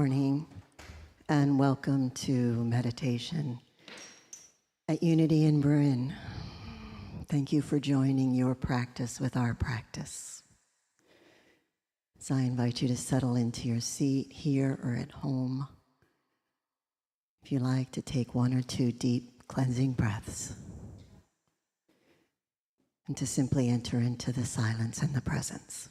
Morning and welcome to meditation at Unity in Marin. Thank you for joining your practice with our practice. So I invite you to settle into your seat here or at home. If you like to take one or two deep cleansing breaths and to simply enter into the silence and the presence.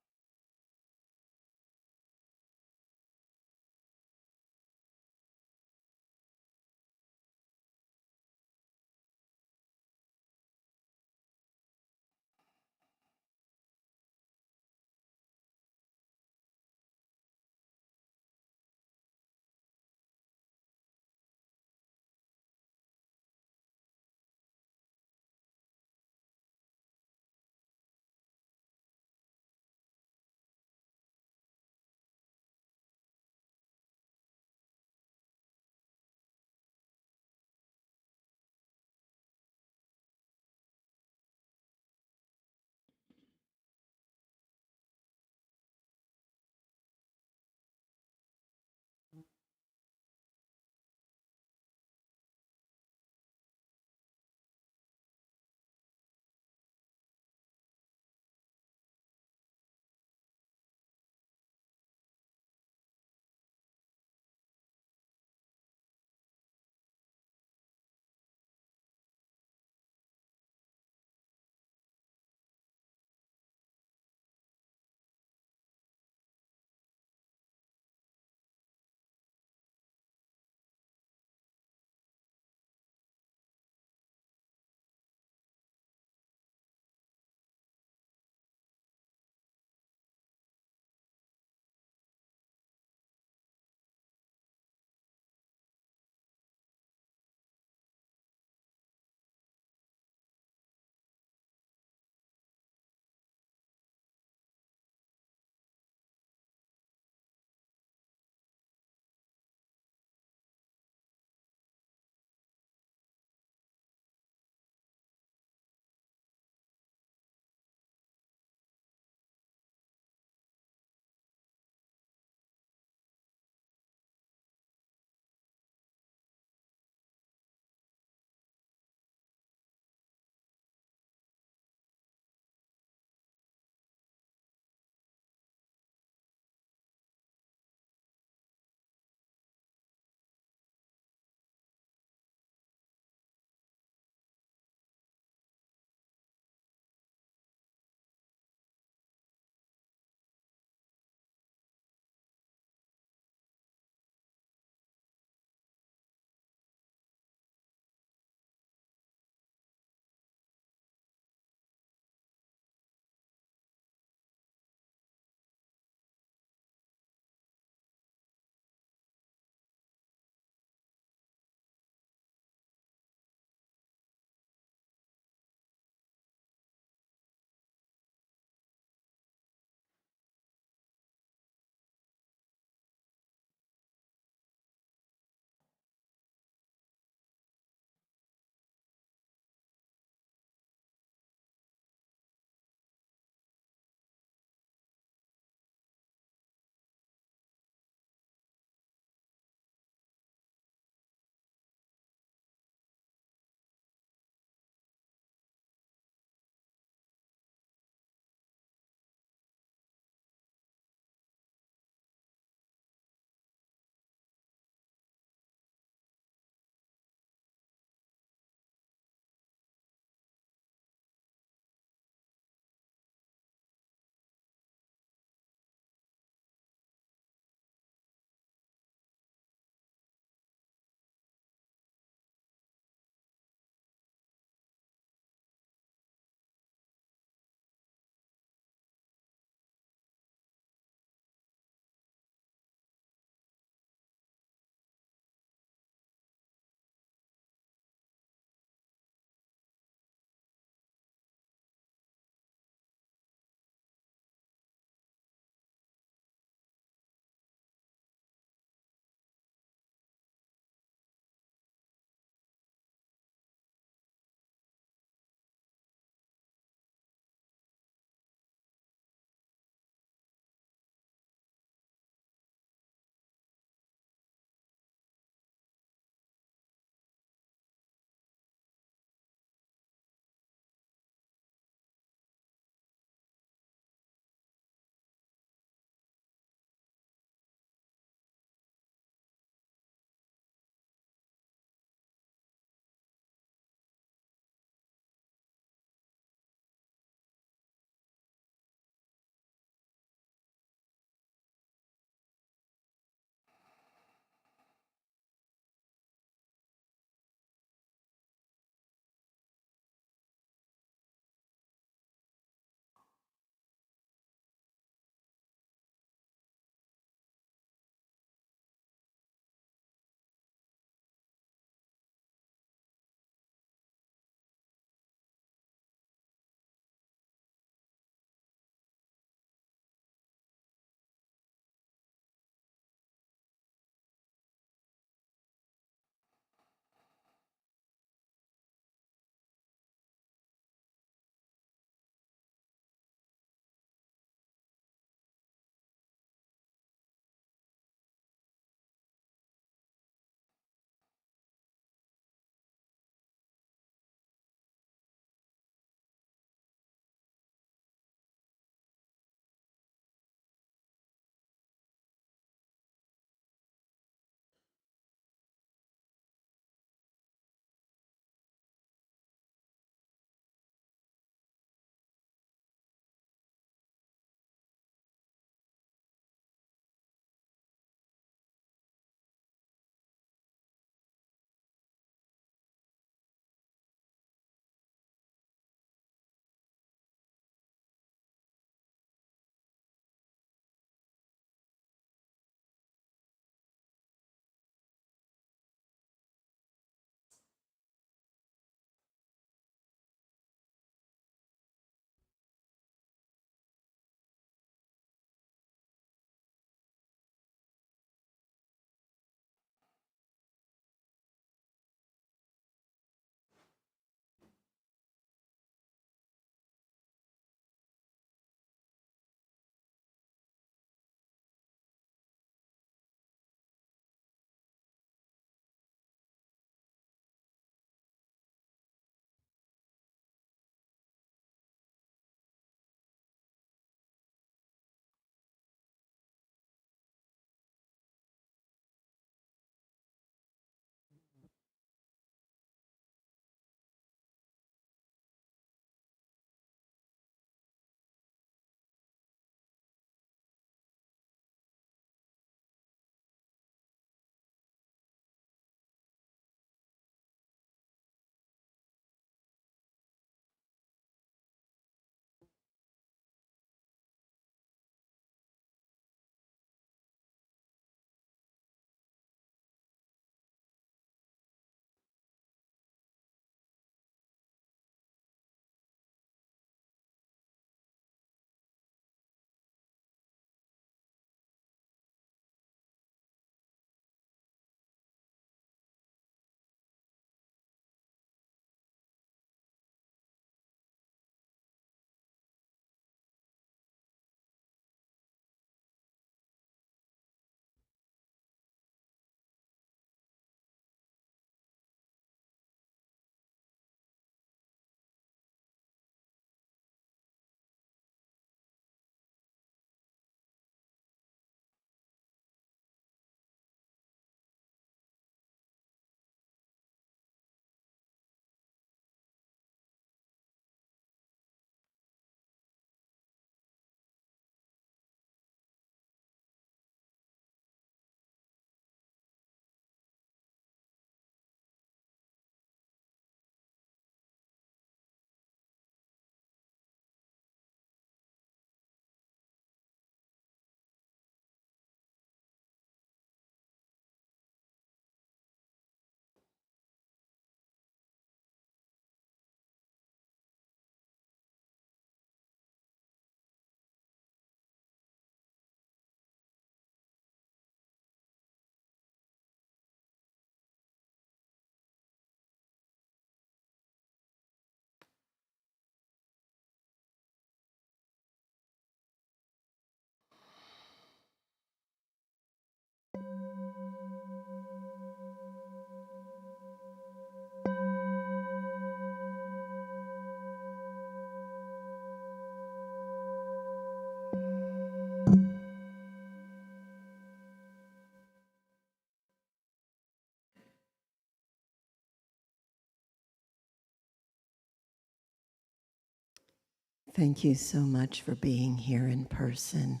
Thank you so much for being here in person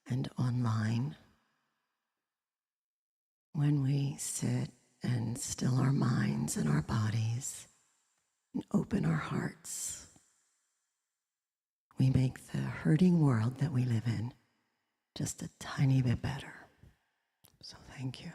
and online. When we sit and still our minds and our bodies and open our hearts, we make the hurting world that we live in just a tiny bit better. So thank you.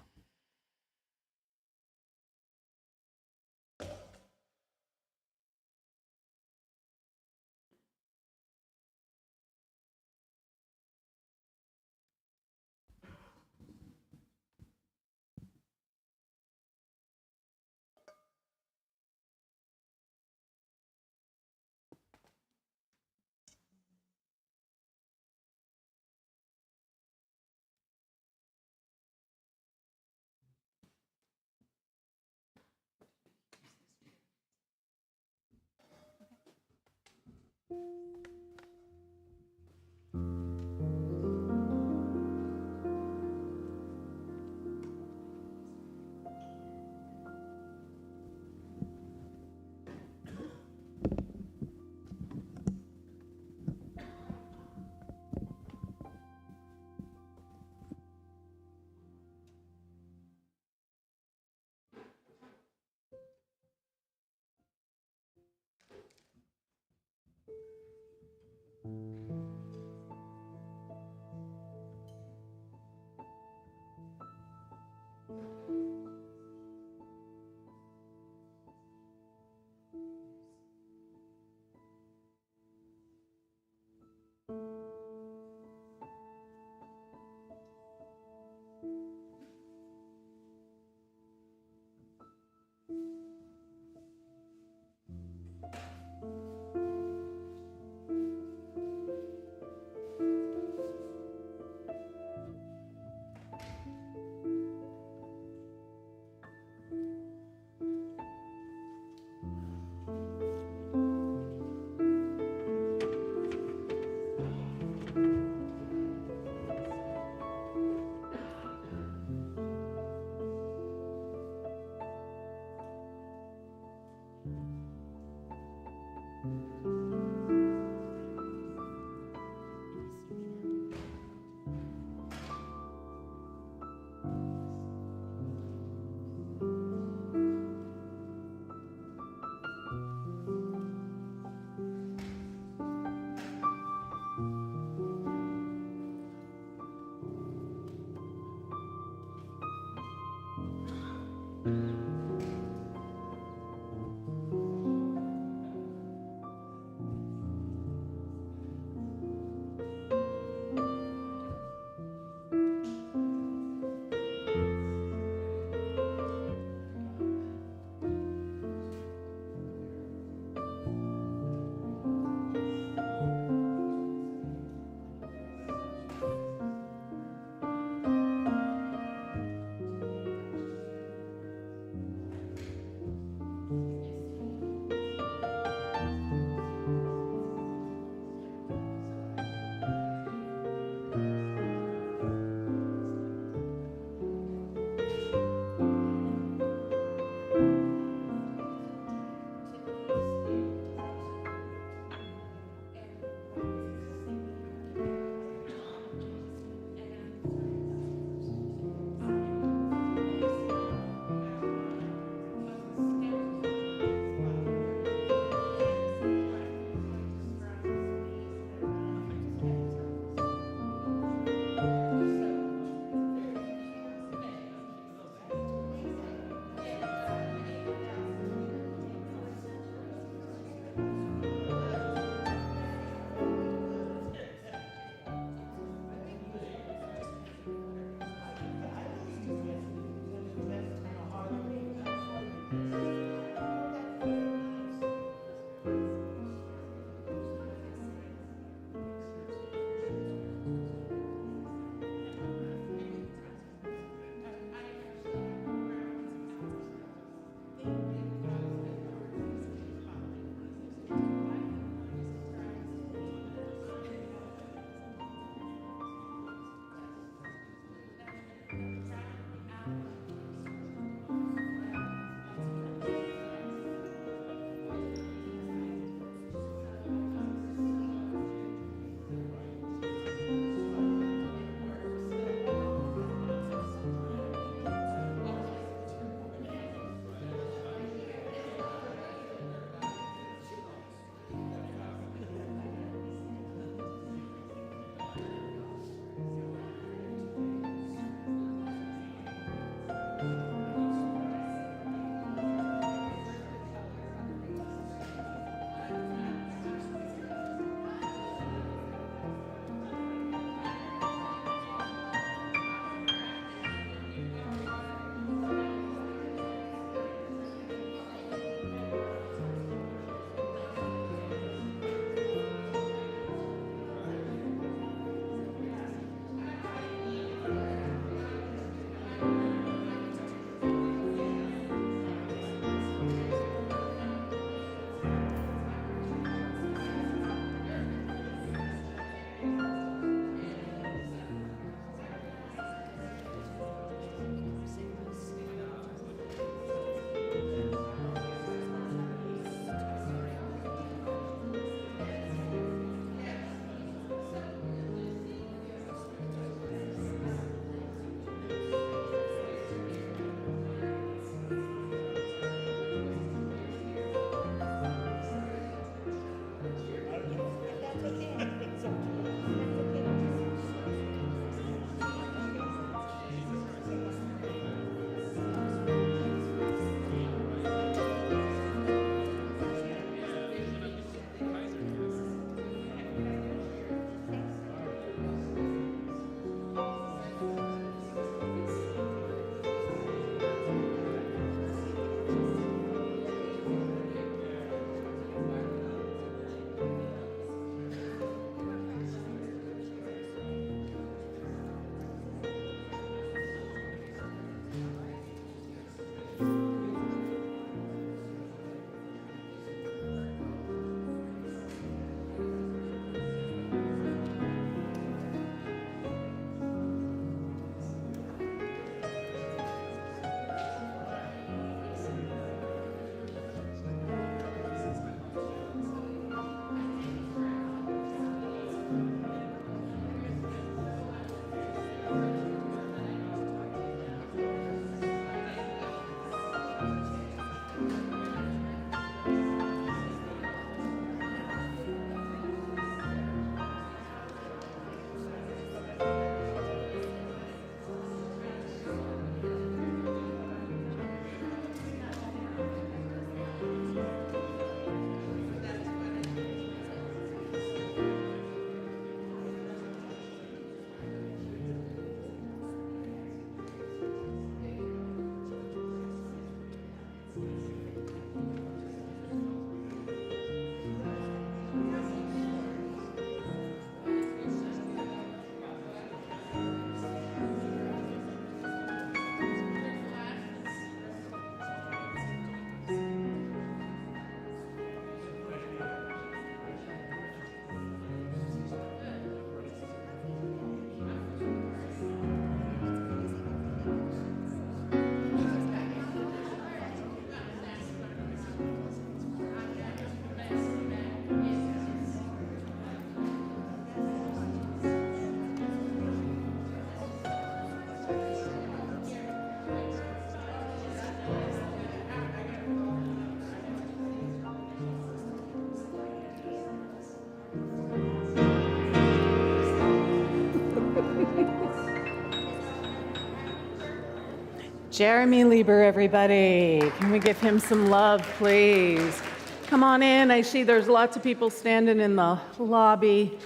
Jeremy Lieber, everybody. Can we give him some love, please? Come on in. I see there's lots of people standing in the lobby.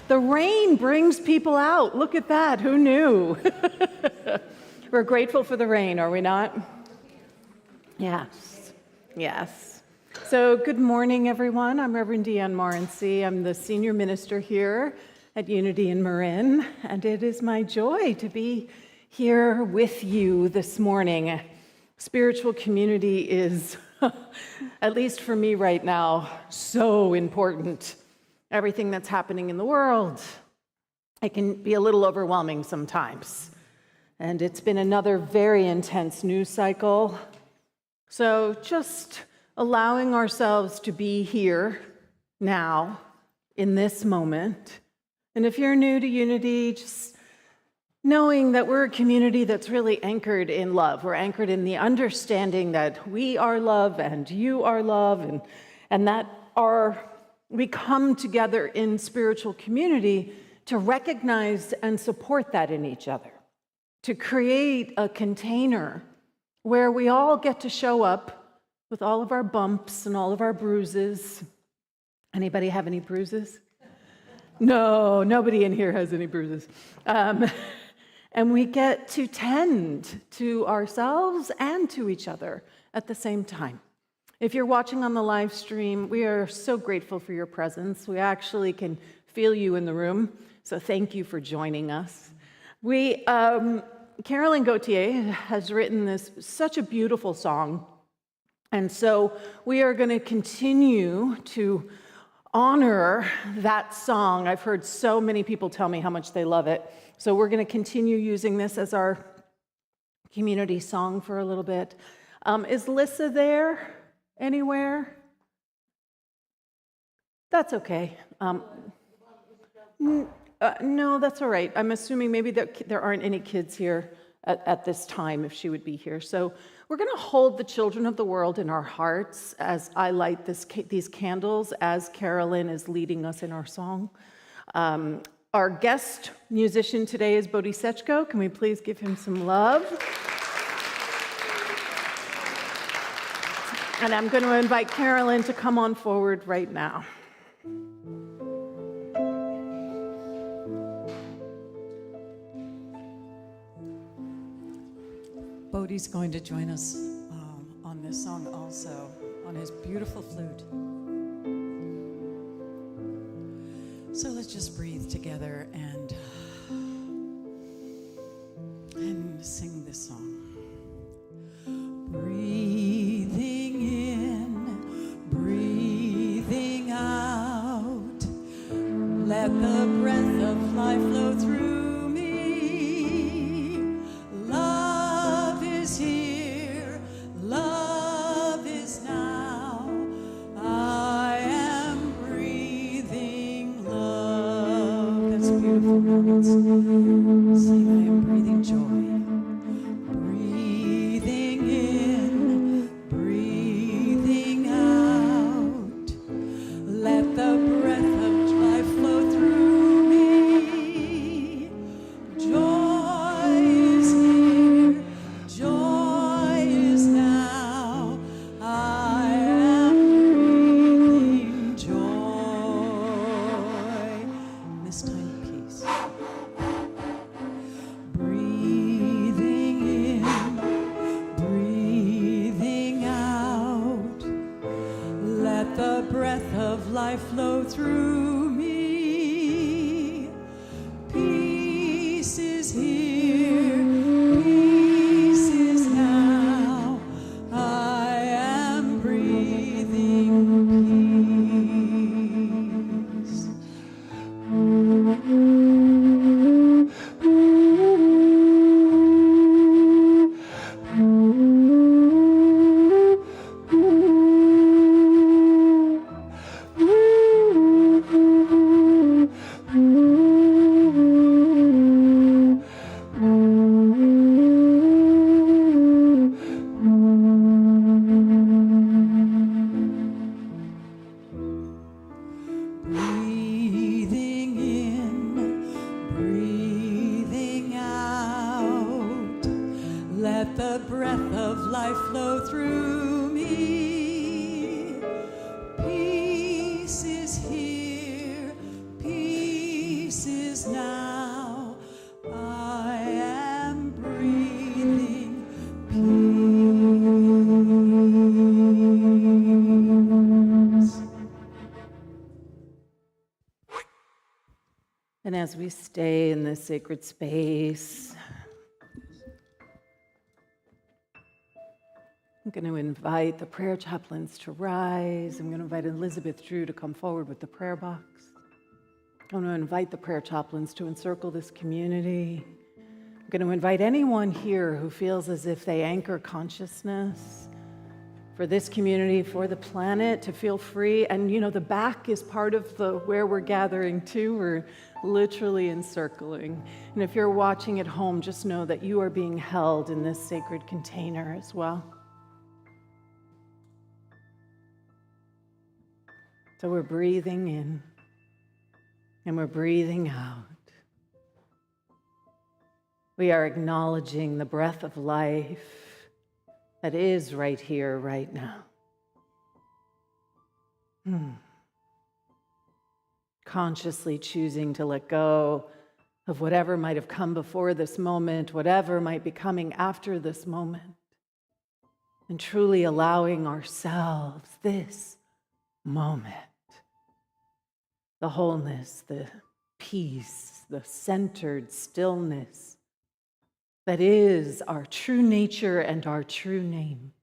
The rain brings people out. Look at that. Who knew? We're grateful for the rain, are we not? Yes. Yes. So good morning, everyone. I'm Reverend DeeAnn Morency. I'm the senior minister here at Unity in Marin, and it is my joy to be here with you this morning. Spiritual community is, at least for me right now, so important. Everything that's happening in the world, it can be a little overwhelming sometimes. And it's been another very intense news cycle. So just allowing ourselves to be here now, in this moment. And if you're new to Unity, just knowing that we're a community that's really anchored in love. We're anchored in the understanding that we are love and you are love, and that we come together in spiritual community to recognize and support that in each other, to create a container where we all get to show up with all of our bumps and all of our bruises. Anybody have any bruises? No, nobody in here has any bruises. And we get to tend to ourselves and to each other at the same time. If you're watching on the live stream, we are so grateful for your presence. We actually can feel you in the room, so thank you for joining us. Carolyn Gauthier has written such a beautiful song, and so we are going to continue to honor that song. I've heard so many people tell me how much they love it. So we're going to continue using this as our community song for a little bit. Is Lissa there anywhere? That's okay. No, that's all right. I'm assuming maybe there aren't any kids here at this time if she would be here. So we're going to hold the children of the world in our hearts as I light these candles as Carolyn is leading us in our song. Our guest musician today is Bodhi Sechko. Can we please give him some love? And I'm going to invite Carolyn to come on forward right now. Bodhi's going to join us on this song also, on his beautiful flute. So let's just breathe together and sing this song. Breathing in, breathing out, let the breath of life flow through me. Love is here, love is now. I am breathing love. That's beautiful moments. Sing, I am breathing joy. Breathing in, breathing out. Let the breath of life flow through me. Joy is here, joy is now. I am breathing joy. This time, peace. Breathing in, breathing out. Let the breath of life flow through me. Peace is here, peace is now. I am breathing peace. let the breath of life flow through me. Peace is here, peace is now. I am breathing peace. And as we stay in this sacred space, I'm going to invite the prayer chaplains to rise. I'm going to invite Elizabeth Drew to come forward with the prayer box. I'm going to invite the prayer chaplains to encircle this community. I'm going to invite anyone here who feels as if they anchor consciousness for this community, for the planet, to feel free. And you know, the back is part of the where we're gathering to. We're literally encircling. And if you're watching at home, just know that you are being held in this sacred container as well. So we're breathing in and we're breathing out. We are acknowledging the breath of life that is right here, right now. Consciously choosing to let go of whatever might have come before this moment, whatever might be coming after this moment, and truly allowing ourselves this moment, the wholeness, the peace, the centered stillness that is our true nature and our true name.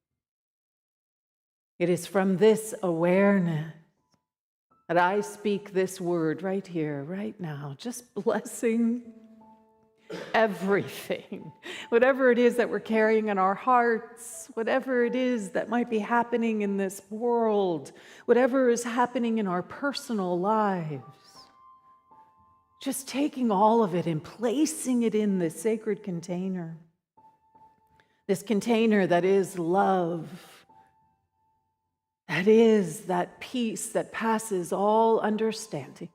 It is from this awareness that I speak this word right here, right now, just blessing everything, whatever it is that we're carrying in our hearts, whatever it is that might be happening in this world, whatever is happening in our personal lives. Just taking all of it and placing it in this sacred container. This container that is love, that is that peace that passes all understanding.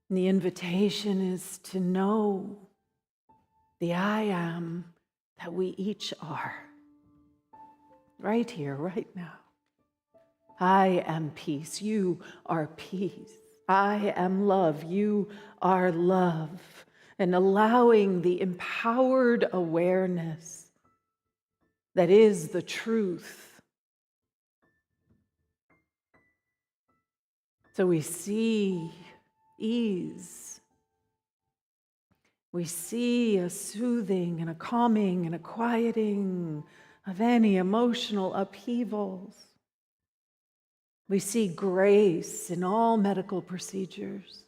And the invitation is to know the I am that we each are. Right here, right now. I am peace, you are peace. I am love, you are love. And allowing the empowered awareness that is the truth. So we see ease. We see a soothing and a calming and a quieting of any emotional upheavals. We see grace in all medical procedures.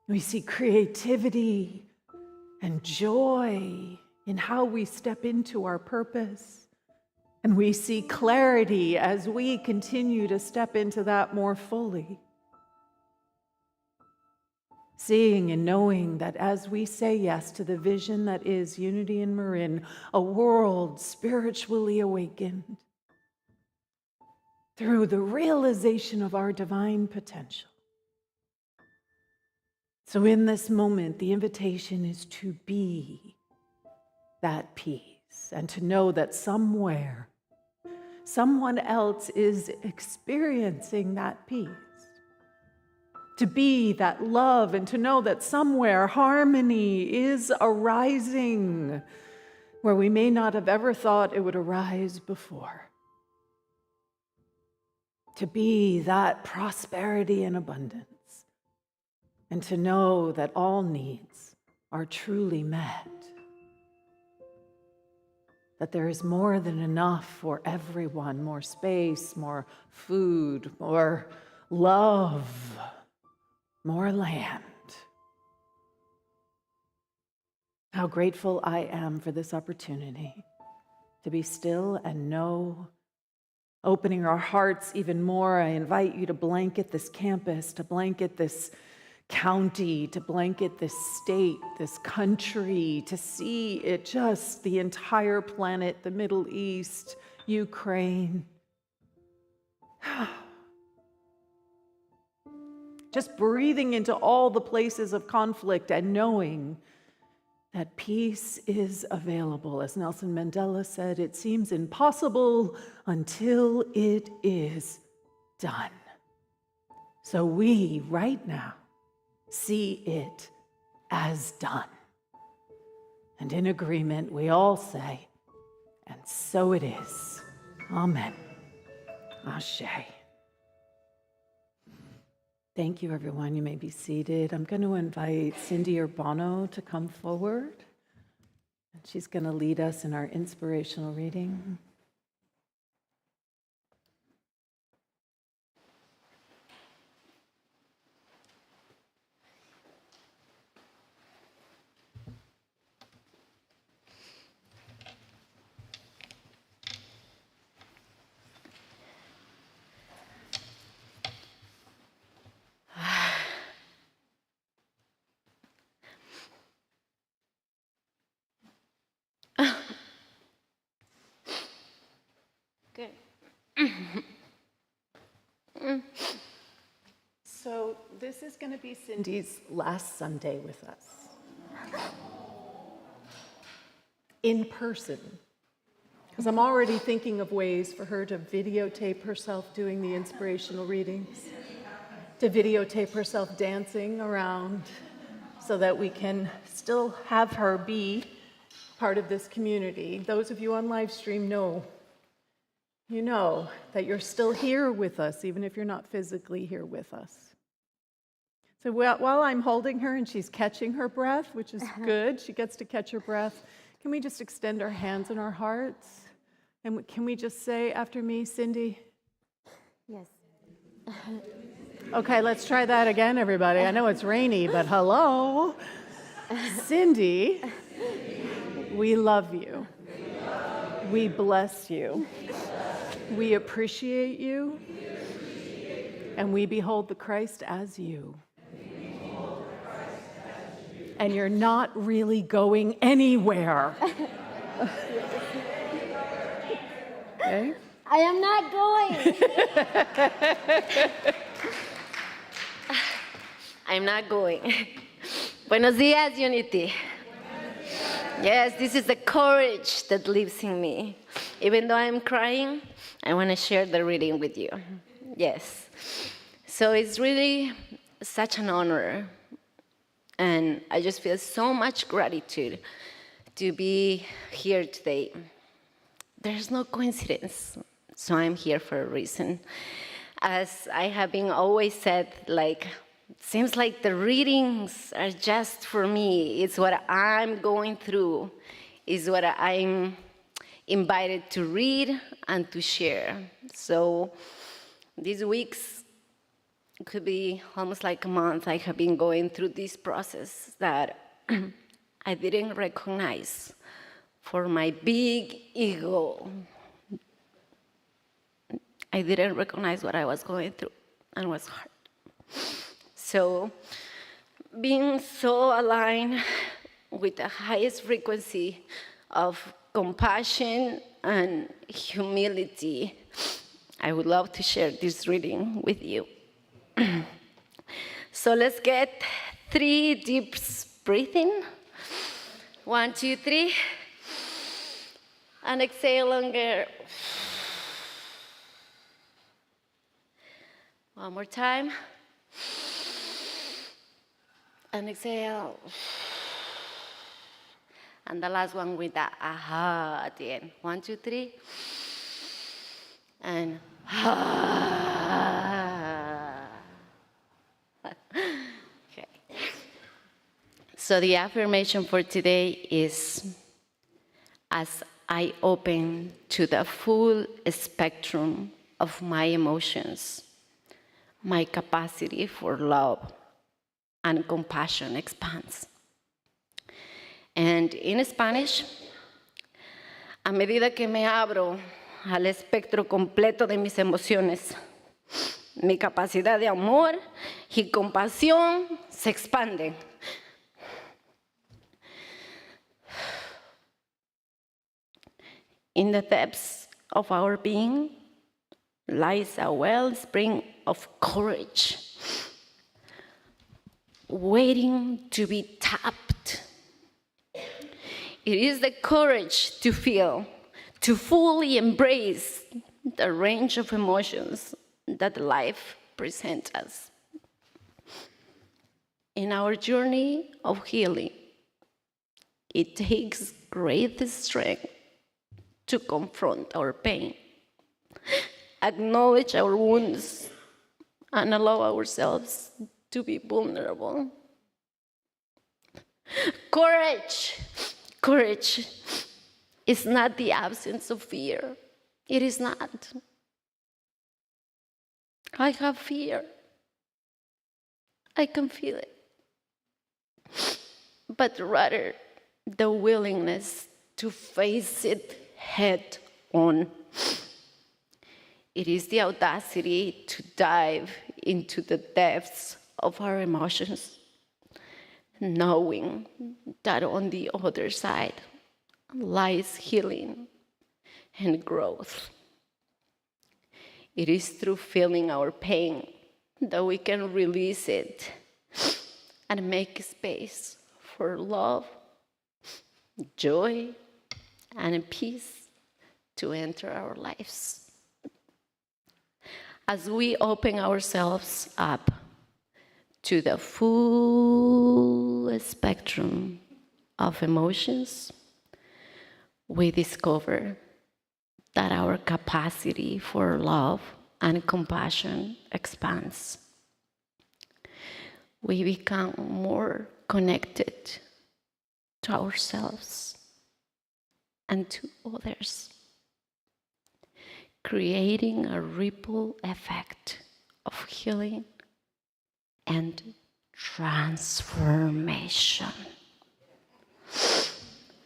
We see creativity and joy in how we step into our purpose. And we see clarity as we continue to step into that more fully. Seeing and knowing that as we say yes to the vision that is Unity in Marin, a world spiritually awakened through the realization of our divine potential. So in this moment, the invitation is to be that peace and to know that somewhere, someone else is experiencing that peace. To be that love and to know that somewhere harmony is arising where we may not have ever thought it would arise before. To be that prosperity and abundance. And to know that all needs are truly met. That there is more than enough for everyone, more space, more food, more love, more land. How grateful I am for this opportunity to be still and know, opening our hearts even more. I invite you to blanket this campus, to blanket this county, to blanket this state, this country, to see it just the entire planet, the Middle East, Ukraine. just breathing into all the places of conflict and knowing that peace is available. As Nelson Mandela said, it seems impossible until it is done. So we, right now, see it as done. And in agreement, we all say, and so it is. Amen. Ashe. Thank you, everyone. You may be seated. I'm going to invite Cindy Urbano to come forward. And she's going to lead us in our inspirational reading. Good. So this is going to be Cindy's last Sunday with us. In person. Because I'm already thinking of ways for her to videotape herself doing the inspirational readings, to videotape herself dancing around so that we can still have her be part of this community. Those of you on live stream know that you're still here with us, even if you're not physically here with us. So while I'm holding her and she's catching her breath, which is good, she gets to catch her breath, can we just extend our hands and our hearts? And can we just say after me, Cindy? Yes. Okay, let's try that again, everybody. I know it's rainy, but hello. Cindy, we love you. We bless you. We appreciate you. And we behold the Christ as you. And you're not really going anywhere. Okay? I am not going. I'm not going. Buenos dias, Unity. Yes, this is the courage that lives in me. Even though I'm crying, I want to share the reading with you. Yes. So it's really such an honor. And I just feel so much gratitude to be here today. There's no coincidence. So I'm here for a reason. As I have been always said, seems like the readings are just for me. It's what I'm going through. It's what I'm invited to read and to share. So these weeks could be almost like a month. I have been going through this process that I didn't recognize for my big ego. I didn't recognize what I was going through, and it was hard. So being so aligned with the highest frequency of compassion and humility, I would love to share this reading with you. So let's get 3 deep breathing. 1, 2, 3. And exhale longer. One more time. And exhale. And the last one with the aha at the end. 1, 2, 3. And okay. So the affirmation for today is, as I open to the full spectrum of my emotions, my capacity for love and compassion expands. And in Spanish, a medida que me abro al espectro completo de mis emociones, mi capacidad de amor y compasión se expande. In the depths of our being lies a wellspring of courage waiting to be tapped. It is the courage to feel, to fully embrace the range of emotions that life presents us. In our journey of healing, it takes great strength to confront our pain, acknowledge our wounds, and allow ourselves to be vulnerable. Courage is not the absence of fear. It is not. I have fear. I can feel it. But rather, the willingness to face it head on. It is the audacity to dive into the depths of our emotions, knowing that on the other side lies healing and growth. It is through feeling our pain that we can release it and make space for love, joy, and peace to enter our lives. As we open ourselves up to the full spectrum of emotions, we discover that our capacity for love and compassion expands. We become more connected to ourselves and to others, creating a ripple effect of healing and transformation.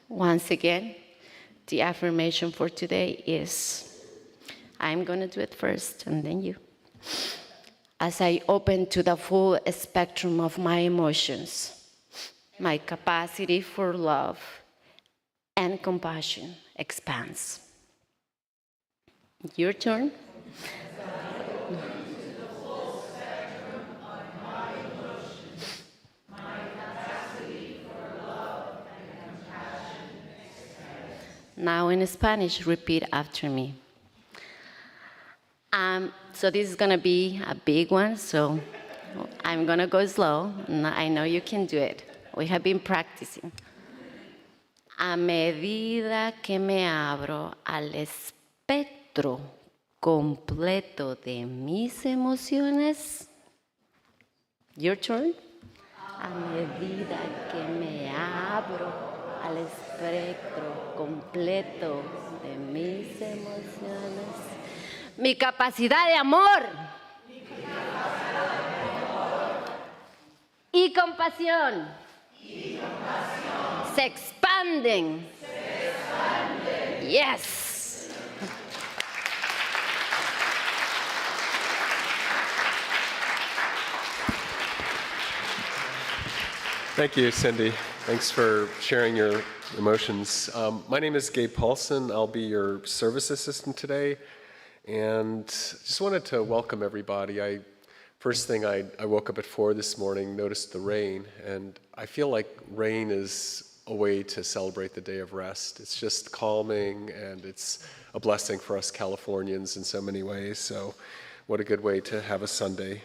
Once again, the affirmation for today is, I'm going to do it first and then you. As I open to the full spectrum of my emotions, my capacity for love and compassion expands. Your turn. Now in Spanish, repeat after me. So this is going to be a big one, so I'm going to go slow. I know you can do it. We have been practicing. A medida que me abro al espectro completo de mis emociones. Your turn. A medida que me abro al espectro completo de mis emociones. Mi capacidad de amor y compasión se expanden. Yes. Thank you, Cindy. Thanks for sharing your emotions. My name is Gabe Paulson. I'll be your service assistant today. And just wanted to welcome everybody. First thing, I woke up at 4 this morning, noticed the rain, and I feel like rain is a way to celebrate the day of rest. It's just calming, and it's a blessing for us Californians in so many ways. So what a good way to have a Sunday.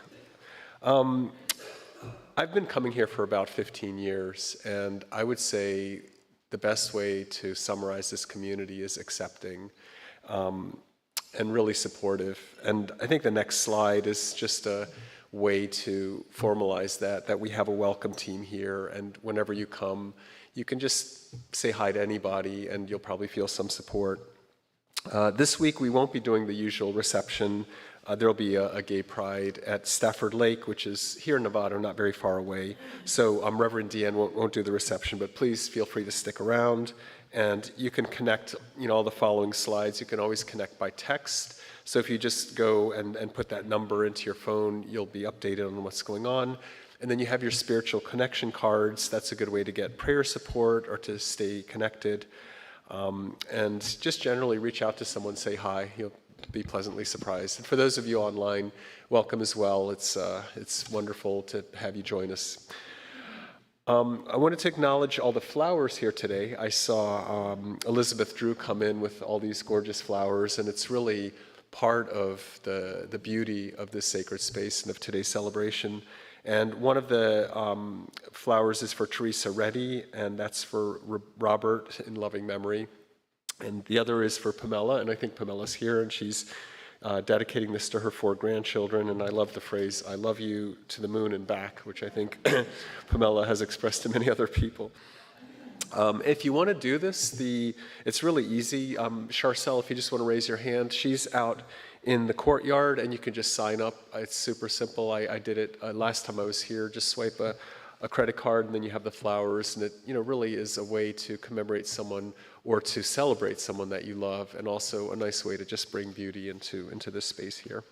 I've been coming here for about 15 years, and I would say the best way to summarize this community is accepting and really supportive. And I think the next slide is just a way to formalize that we have a welcome team here, and whenever you come, you can just say hi to anybody, and you'll probably feel some support. This week, we won't be doing the usual reception. There'll be a gay pride at Stafford Lake, which is here in Nevada, not very far away. So Reverend DeeAnn won't do the reception, but please feel free to stick around. And you can connect, all the following slides. You can always connect by text. So if you just go and put that number into your phone, you'll be updated on what's going on. And then you have your spiritual connection cards. That's a good way to get prayer support or to stay connected. And just generally reach out to someone, say hi. be pleasantly surprised. And for those of you online, welcome as well. It's wonderful to have you join us. I wanted to acknowledge all the flowers here today. I saw Elizabeth Drew come in with all these gorgeous flowers, and it's really part of the beauty of this sacred space and of today's celebration. And one of the flowers is for Teresa Reddy, and that's for Robert in loving memory. And the other is for Pamela, and I think Pamela's here, and she's dedicating this to her 4 grandchildren. And I love the phrase, "I love you to the moon and back," which I think Pamela has expressed to many other people. If you want to do this, it's really easy. Charcel, if you just want to raise your hand, she's out in the courtyard, and you can just sign up. It's super simple. I did it last time I was here. Just swipe a credit card, and then you have the flowers, and it really is a way to commemorate someone or to celebrate someone that you love, and also a nice way to just bring beauty into this space here.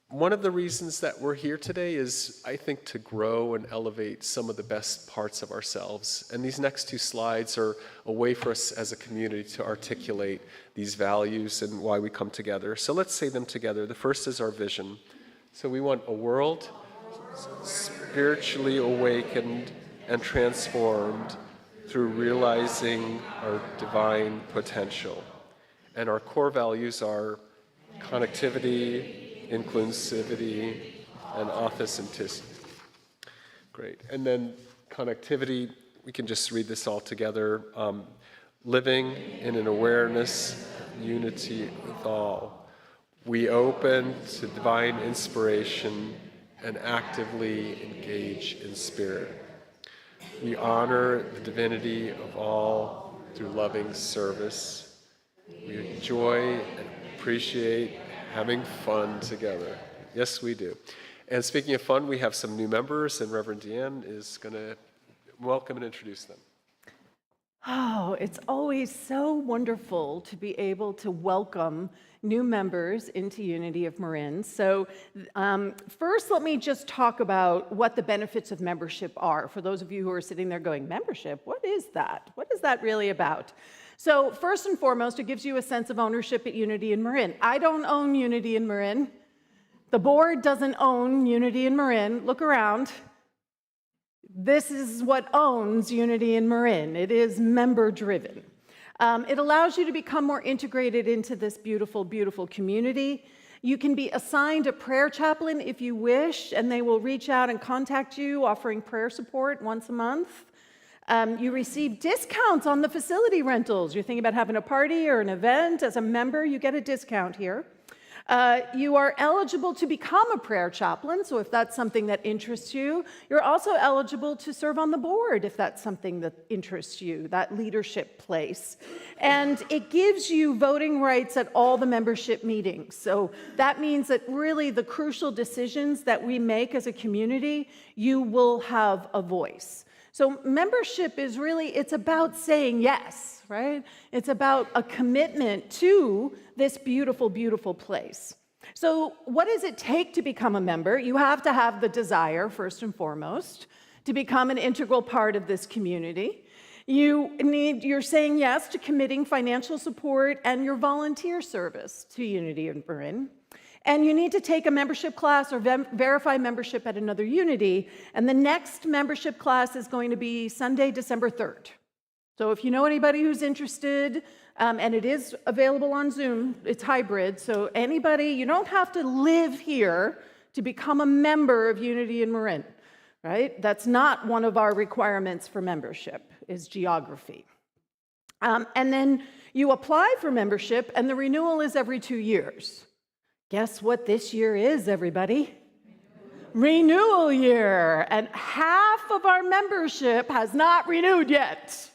One of the reasons that we're here today is, I think, to grow and elevate some of the best parts of ourselves. And these next 2 slides are a way for us as a community to articulate these values and why we come together. So let's say them together. The first is our vision. So we want a world spiritually awakened and transformed through realizing our divine potential. And our core values are connectivity, inclusivity, and authenticity. Great. And then connectivity, we can just read this all together. Living in an awareness, unity with all. We open to divine inspiration and actively engage in spirit. We honor the divinity of all through loving service. We enjoy and appreciate having fun together. Yes, we do. And speaking of fun, we have some new members, and Reverend DeeAnn is going to welcome and introduce them. Oh, it's always so wonderful to be able to welcome new members into Unity of Marin. So first, let me just talk about what the benefits of membership are. For those of you who are sitting there going, membership, what is that? What is that really about? So first and foremost, it gives you a sense of ownership at Unity in Marin. I don't own Unity in Marin. The board doesn't own Unity in Marin. Look around. This is what owns Unity in Marin. It is member-driven. It allows you to become more integrated into this beautiful, beautiful community. You can be assigned a prayer chaplain if you wish, and they will reach out and contact you, offering prayer support once a month. You receive discounts on the facility rentals. You're thinking about having a party or an event. As a member, you get a discount here. You are eligible to become a prayer chaplain, so if that's something that interests you. You're also eligible to serve on the board if that's something that interests you, that leadership place. And it gives you voting rights at all the membership meetings. So that means that really the crucial decisions that we make as a community, you will have a voice. So membership is really, it's about saying yes, right? It's about a commitment to this beautiful, beautiful place. So what does it take to become a member? You have to have the desire, first and foremost, to become an integral part of this community. You're saying yes to committing financial support and your volunteer service to Unity in Marin. And you need to take a membership class or verify membership at another Unity. And the next membership class is going to be Sunday, December 3rd. So if you know anybody who's interested, and it is available on Zoom, it's hybrid. So anybody, you don't have to live here to become a member of Unity in Marin, right? That's not one of our requirements for membership, is geography. And then you apply for membership, and the renewal is every 2 years. Guess what this year is, everybody? Renewal year. And half of our membership has not renewed yet.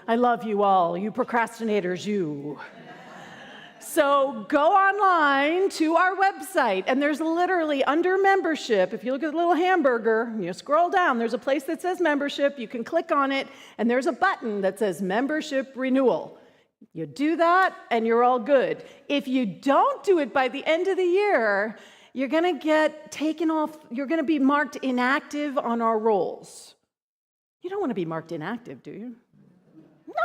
I love you all, you procrastinators, you. So go online to our website, and there's literally under membership, if you look at the little hamburger, you scroll down, there's a place that says membership, you can click on it, and there's a button that says membership renewal. You do that, and you're all good. If you don't do it by the end of the year, you're going to get taken off, you're going to be marked inactive on our rolls. You don't want to be marked inactive, do you?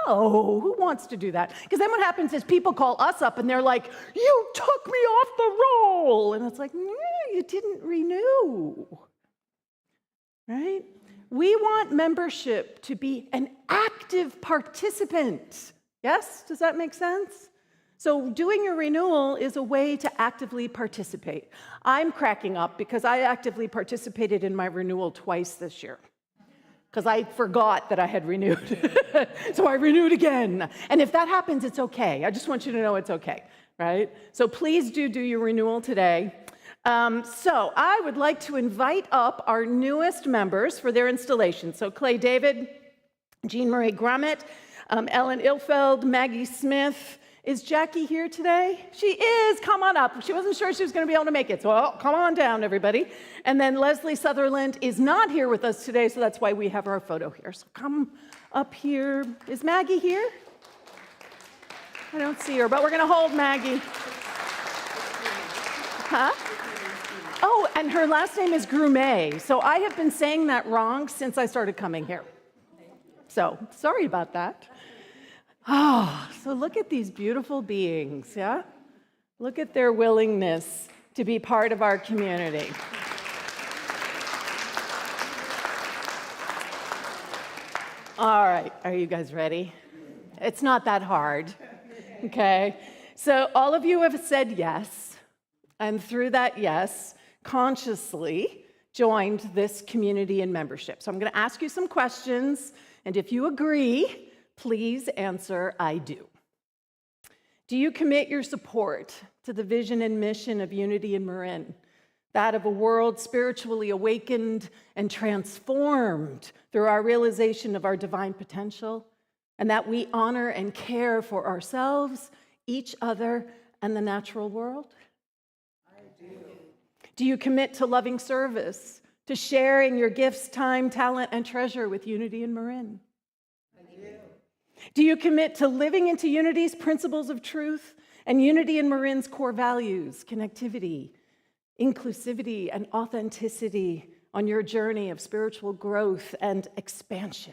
No, who wants to do that? Because then what happens is people call us up and they're like, you took me off the roll. And it's like, no, you didn't renew, right? We want membership to be an active participant. Yes? Does that make sense? So doing your renewal is a way to actively participate. I'm cracking up because I actively participated in my renewal twice this year because I forgot that I had renewed. So I renewed again. And if that happens, it's okay. I just want you to know it's okay, right? So please do your renewal today. So I would like to invite up our newest members for their installation. So Clay David, Jean Marie Grummett, Ellen Ilfeld, Maggie Smith. Is Jackie here today? She is. Come on up. She wasn't sure she was going to be able to make it. So come on down, everybody. And then Leslie Sutherland is not here with us today, so that's why we have our photo here. So come up here. Is Maggie here? I don't see her, but we're going to hold Maggie. Huh? Oh, and her last name is Grumet. So I have been saying that wrong since I started coming here. So sorry about that. Oh, so look at these beautiful beings, yeah? Look at their willingness to be part of our community. All right, are you guys ready? It's not that hard, okay? So all of you have said yes, and through that yes, consciously joined this community and membership. So I'm going to ask you some questions, and if you agree, please answer, I do. Do you commit your support to the vision and mission of Unity in Marin, that of a world spiritually awakened and transformed through our realization of our divine potential, and that we honor and care for ourselves, each other, and the natural world? I do. Do you commit to loving service, to sharing your gifts, time, talent, and treasure with Unity in Marin? Do you commit to living into Unity's principles of truth and Unity in Marin's core values, connectivity, inclusivity, and authenticity on your journey of spiritual growth and expansion?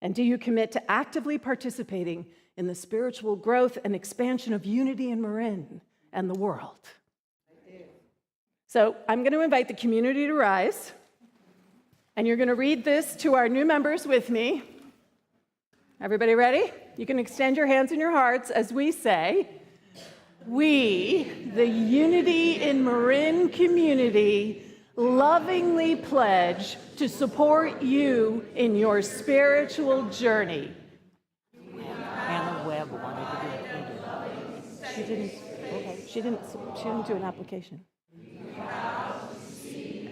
And do you commit to actively participating in the spiritual growth and expansion of Unity in Marin and the world? I do. So I'm going to invite the community to rise, and you're going to read this to our new members with me. Everybody ready? You can extend your hands and your hearts as we say, we, the Unity in Marin community, lovingly pledge to support you in your spiritual journey. Anna Webb wanted to do it. She didn't do an application.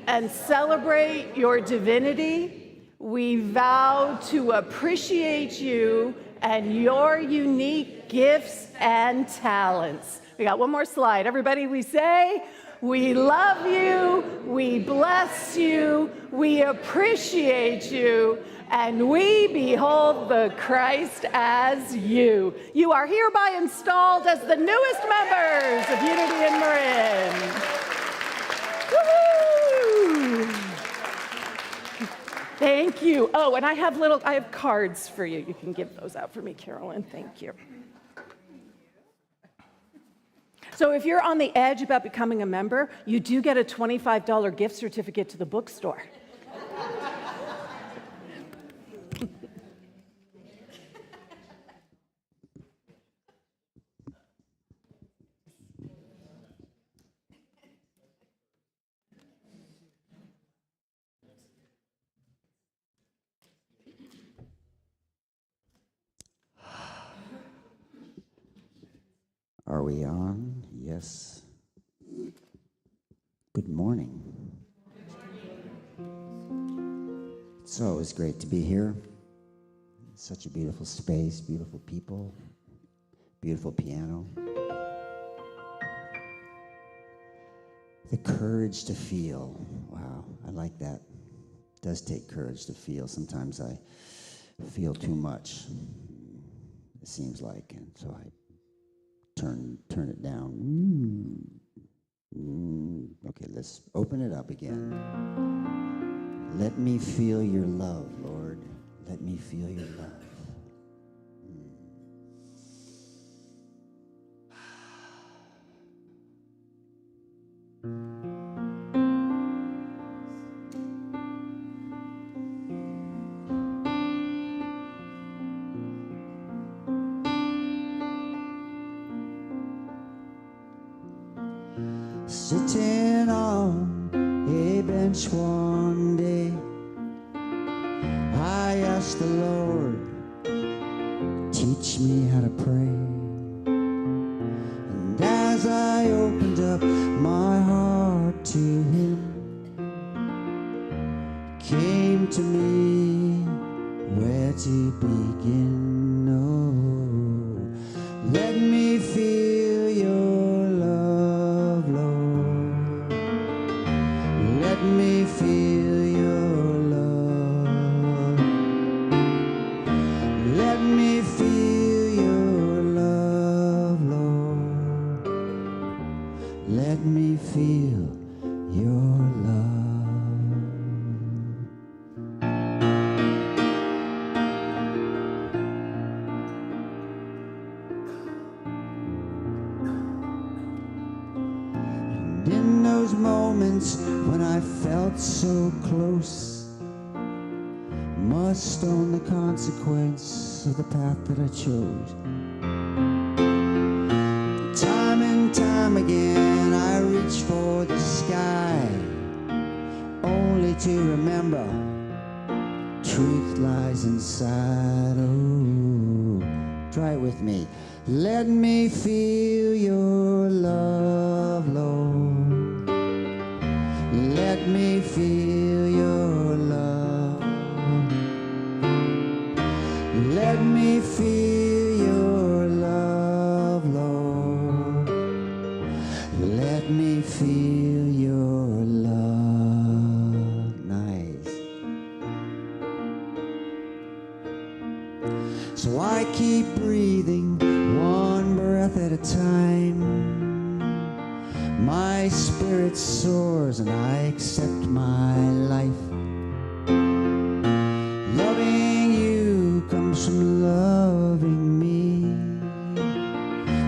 And celebrate your divinity. We vow to appreciate you and your unique gifts and talents. We got one more slide. Everybody, we say, we love you, we bless you, we appreciate you, and we behold the Christ as you. You are hereby installed as the newest members of Unity in Marin. Woo-hoo! Thank you. Oh, and I have cards for you. You can give those out for me, Carolyn. Thank you. So if you're on the edge about becoming a member, you do get a $25 gift certificate to the bookstore. Are we on? Yes. Good morning. It's always great to be here. Such a beautiful space, beautiful people, beautiful piano. The courage to feel. Wow, I like that. It does take courage to feel. Sometimes I feel too much, it seems like, and so I turn it down. Okay, let's open it up again. Let me feel your love, Lord. Let me feel your love. Sitting on a bench one day, I asked the Lord, teach me how to pray. And as I opened up my heart to Him, came to me where to begin. Oh, let me feel your love, Lord. Let me feel your love. Let me feel your love, Lord. Let me feel your love. And in those moments when I felt so close, must own the consequence of the path that I chose. Time and time again I reach for the sky, only to remember truth lies inside. Oh, try it with me. Let me feel your love, Lord. Let me feel your love. Let me feel your love, Lord. Let me feel your love. Nice. So I keep breathing one breath at a time. My spirit soars and I accept my life. Loving you comes from loving me,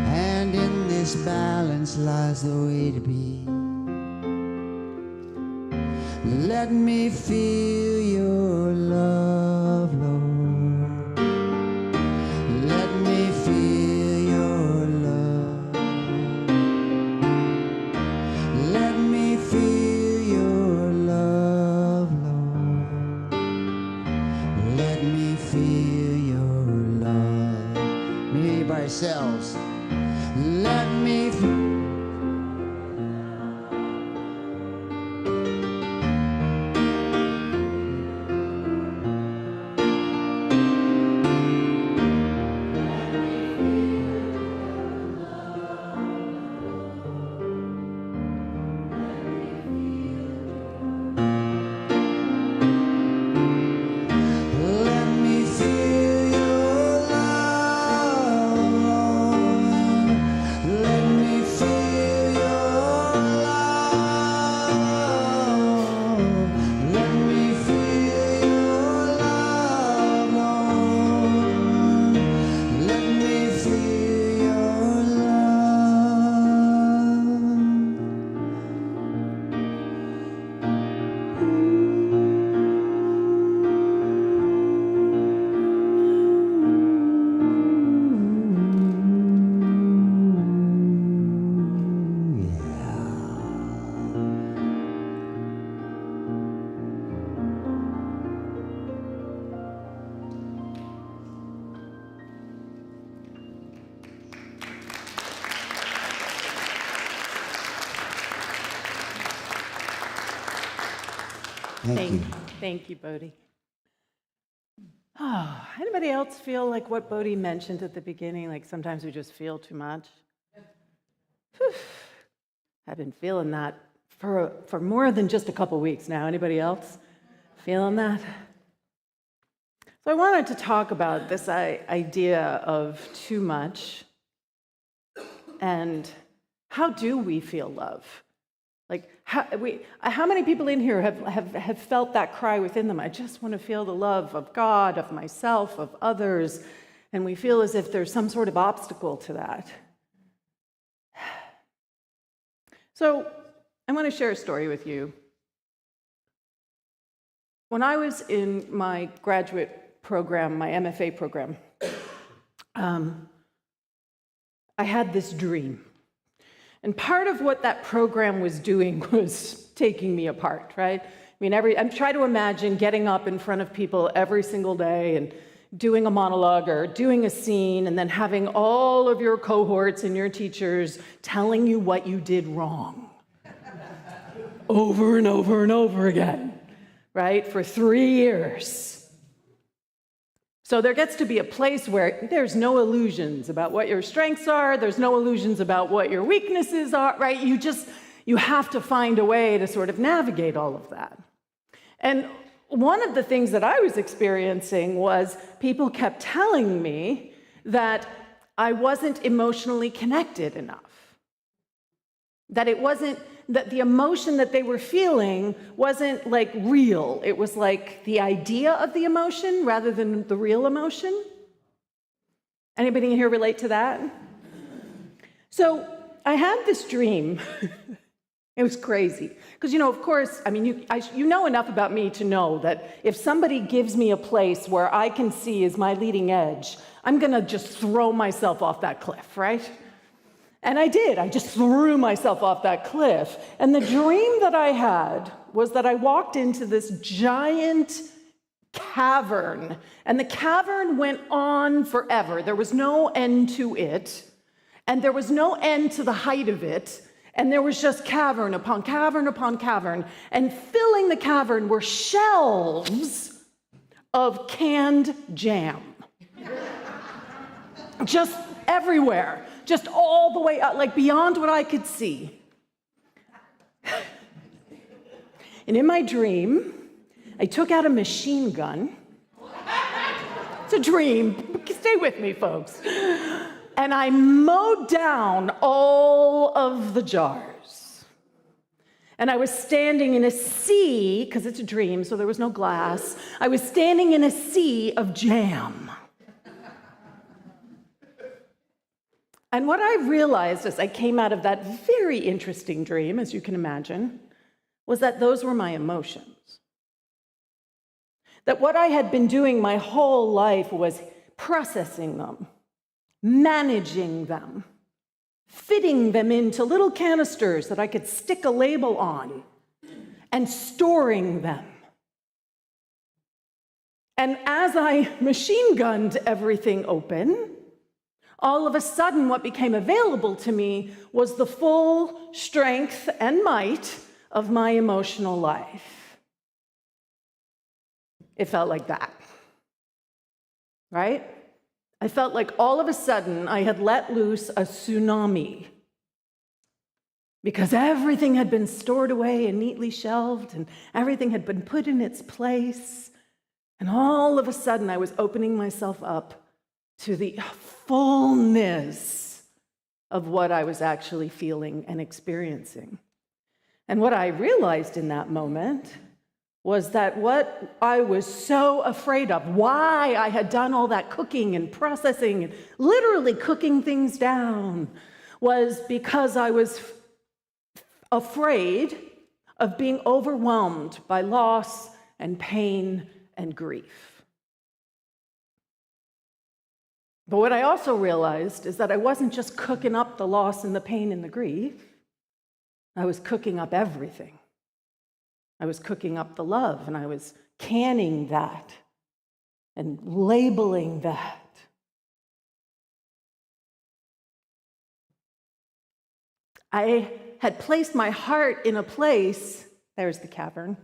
and in this balance lies the way to be. Let me feel your love, Lord. Let me feel your love. Let me feel your love, Lord. Let me feel your love. Maybe by ourselves. Let me feel. Thank you. Thank you, Bodhi. Oh, anybody else feel like what Bodhi mentioned at the beginning? Like sometimes we just feel too much? Whew. I've been feeling that for more than just a couple weeks now. Anybody else feeling that? So I wanted to talk about this idea of too much and how do we feel love? Like, how many people in here have felt that cry within them? I just want to feel the love of God, of myself, of others, and we feel as if there's some sort of obstacle to that. So I want to share a story with you. When I was in my graduate program, my MFA program, I had this dream. And part of what that program was doing was taking me apart, right? I mean, I'm trying to imagine getting up in front of people every single day and doing a monologue or doing a scene, and then having all of your cohorts and your teachers telling you what you did wrong over and over and over again, right? For 3 years. So there gets to be a place where there's no illusions about what your strengths are, there's no illusions about what your weaknesses are, right? You have to find a way to sort of navigate all of that. And one of the things that I was experiencing was people kept telling me that I wasn't emotionally connected enough. That the emotion that they were feeling wasn't like real. It was like the idea of the emotion rather than the real emotion. Anybody in here relate to that? So I had this dream. It was crazy. Because, of course, I mean, you know enough about me to know that if somebody gives me a place where I can see is my leading edge, I'm going to just throw myself off that cliff, right? And I did. I just threw myself off that cliff. And the dream that I had was that I walked into this giant cavern, and the cavern went on forever. There was no end to it, and there was no end to the height of it. And there was just cavern upon cavern upon cavern. And filling the cavern were shelves of canned jam. Just everywhere. Just all the way up, like beyond what I could see. And in my dream, I took out a machine gun. It's a dream. Stay with me, folks. And I mowed down all of the jars. And I was standing in a sea, because it's a dream, so there was no glass. I was standing in a sea of jam. And what I realized as I came out of that very interesting dream, as you can imagine, was that those were my emotions. That what I had been doing my whole life was processing them, managing them, fitting them into little canisters that I could stick a label on, and storing them. And as I machine gunned everything open, all of a sudden what became available to me was the full strength and might of my emotional life. It felt like that, right? I felt like all of a sudden I had let loose a tsunami because everything had been stored away and neatly shelved and everything had been put in its place. And all of a sudden I was opening myself up to the fullness of what I was actually feeling and experiencing. And what I realized in that moment was that what I was so afraid of, why I had done all that cooking and processing and literally cooking things down, was because I was afraid of being overwhelmed by loss and pain and grief. But what I also realized is that I wasn't just cooking up the loss and the pain and the grief. I was cooking up everything. I was cooking up the love, and I was canning that and labeling that. I had placed my heart in a place, there's the cavern,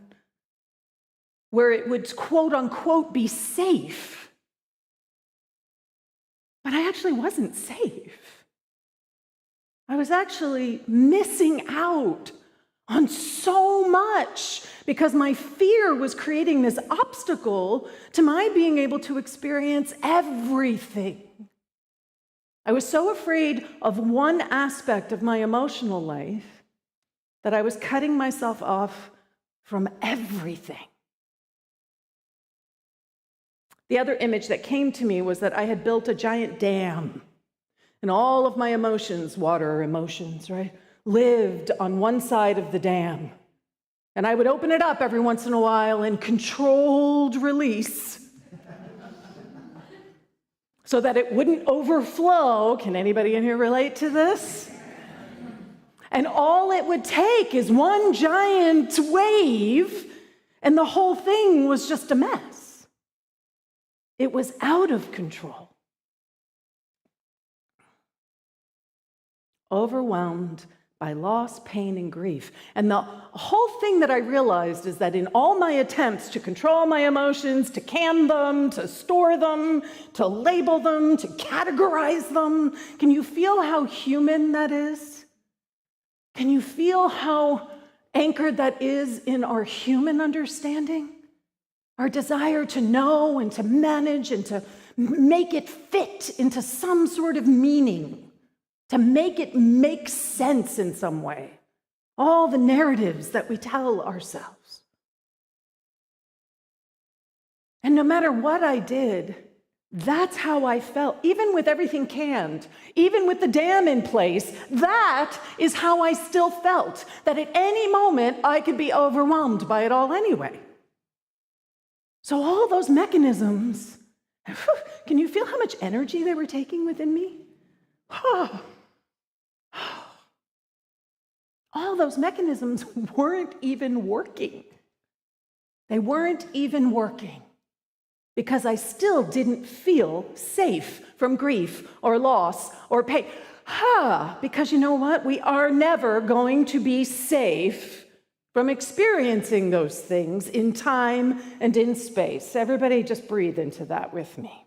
where it would quote unquote be safe. But I actually wasn't safe. I was actually missing out on so much because my fear was creating this obstacle to my being able to experience everything. I was so afraid of one aspect of my emotional life that I was cutting myself off from everything. The other image that came to me was that I had built a giant dam, and all of my emotions, water emotions, right, lived on one side of the dam. And I would open it up every once in a while in controlled release so that it wouldn't overflow. Can anybody in here relate to this? And all it would take is one giant wave, and the whole thing was just a mess. It was out of control. Overwhelmed by loss, pain, and grief. And the whole thing that I realized is that in all my attempts to control my emotions, to can them, to store them, to label them, to categorize them, can you feel how human that is? Can you feel how anchored that is in our human understanding? Our desire to know and to manage and to make it fit into some sort of meaning, to make it make sense in some way. All the narratives that we tell ourselves. And no matter what I did, that's how I felt. Even with everything canned, even with the dam in place, that is how I still felt. That at any moment, I could be overwhelmed by it all anyway. So all those mechanisms, can you feel how much energy they were taking within me? All those mechanisms weren't even working. They weren't even working because I still didn't feel safe from grief or loss or pain. Because you know what? We are never going to be safe from experiencing those things in time and in space. Everybody just breathe into that with me.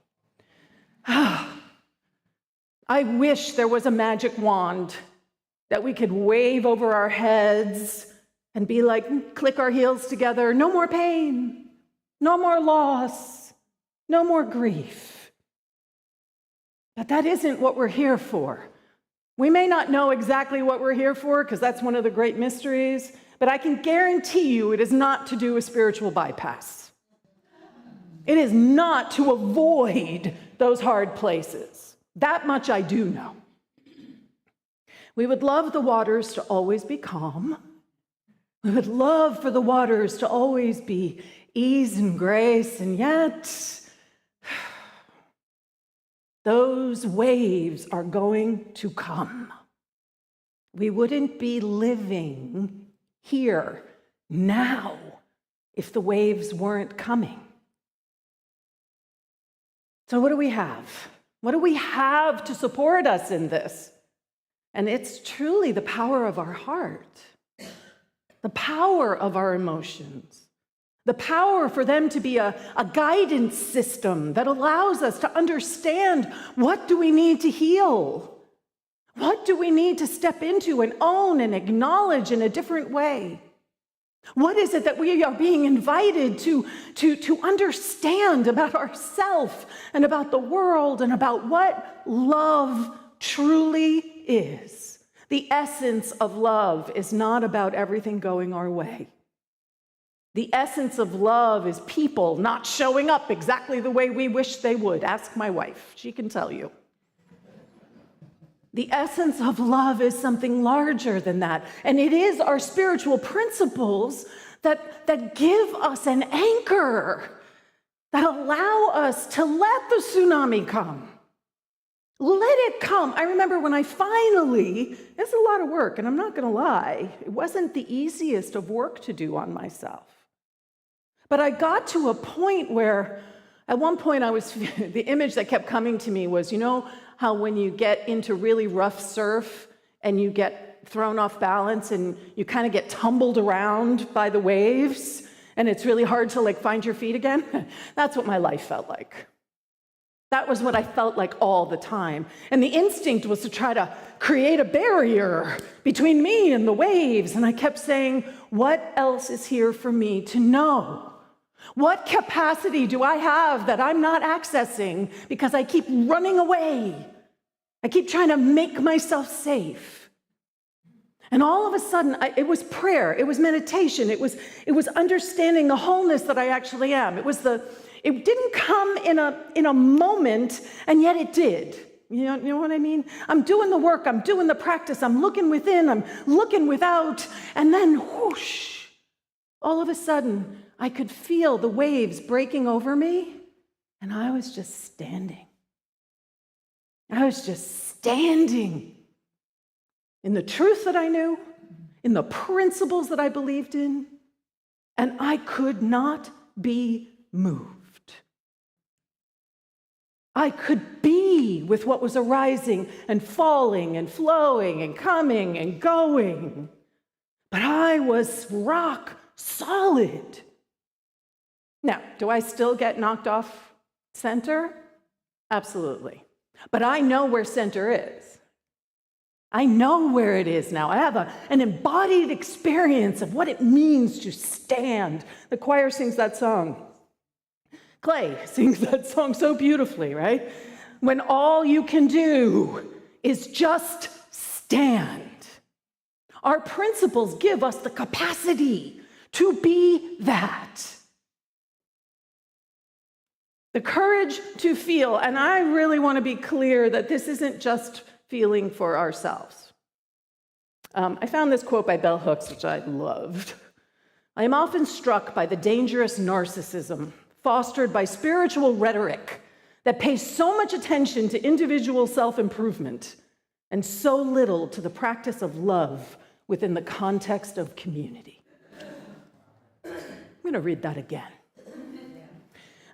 I wish there was a magic wand that we could wave over our heads and be like, click our heels together, no more pain, no more loss, no more grief. But that isn't what we're here for. We may not know exactly what we're here for, because that's one of the great mysteries, but I can guarantee you it is not to do a spiritual bypass. It is not to avoid those hard places. That much I do know. We would love the waters to always be calm. We would love for the waters to always be ease and grace, and yet those waves are going to come. We wouldn't be living here now if the waves weren't coming. So what do we have? What do we have to support us in this? And it's truly the power of our heart, the power of our emotions, the power for them to be a guidance system that allows us to understand what do we need to heal, what do we need to step into and own and acknowledge in a different way. What is it that we are being invited to understand about ourselves and about the world and about what love truly is? The essence of love is not about everything going our way. The essence of love is people not showing up exactly the way we wish they would. Ask my wife, she can tell you. The essence of love is something larger than that. And it is our spiritual principles that give us an anchor, that allow us to let the tsunami come. Let it come. I remember when I finally, it's a lot of work, and I'm not going to lie, it wasn't the easiest of work to do on myself. But I got to a point where, at one point the image that kept coming to me was, you know how when you get into really rough surf and you get thrown off balance and you kind of get tumbled around by the waves and it's really hard to find your feet again? That's what my life felt like. That was what I felt like all the time. And the instinct was to try to create a barrier between me and the waves. And I kept saying, what else is here for me to know? What capacity do I have that I'm not accessing because I keep running away? I keep trying to make myself safe. And all of a sudden, it was prayer, it was meditation, it was understanding the wholeness that I actually am. It didn't come in a moment, and yet it did. You know what I mean? I'm doing the work, I'm doing the practice, I'm looking within, I'm looking without, and then whoosh, all of a sudden, I could feel the waves breaking over me, and I was just standing. I was just standing. in the truth that I knew, in the principles that I believed in, and I could not be moved. I could be with what was arising and falling and flowing and coming and going, but I was rock solid. Now, do I still get knocked off center? Absolutely. But I know where center is. I know where it is now. I have an embodied experience of what it means to stand. The choir sings that song. Clay sings that song so beautifully, right? When all you can do is just stand. Our principles give us the capacity to be that. The courage to feel, and I really want to be clear that this isn't just feeling for ourselves. I found this quote by Bell Hooks, which I loved. I am often struck by the dangerous narcissism fostered by spiritual rhetoric that pays so much attention to individual self-improvement and so little to the practice of love within the context of community. I'm going to read that again.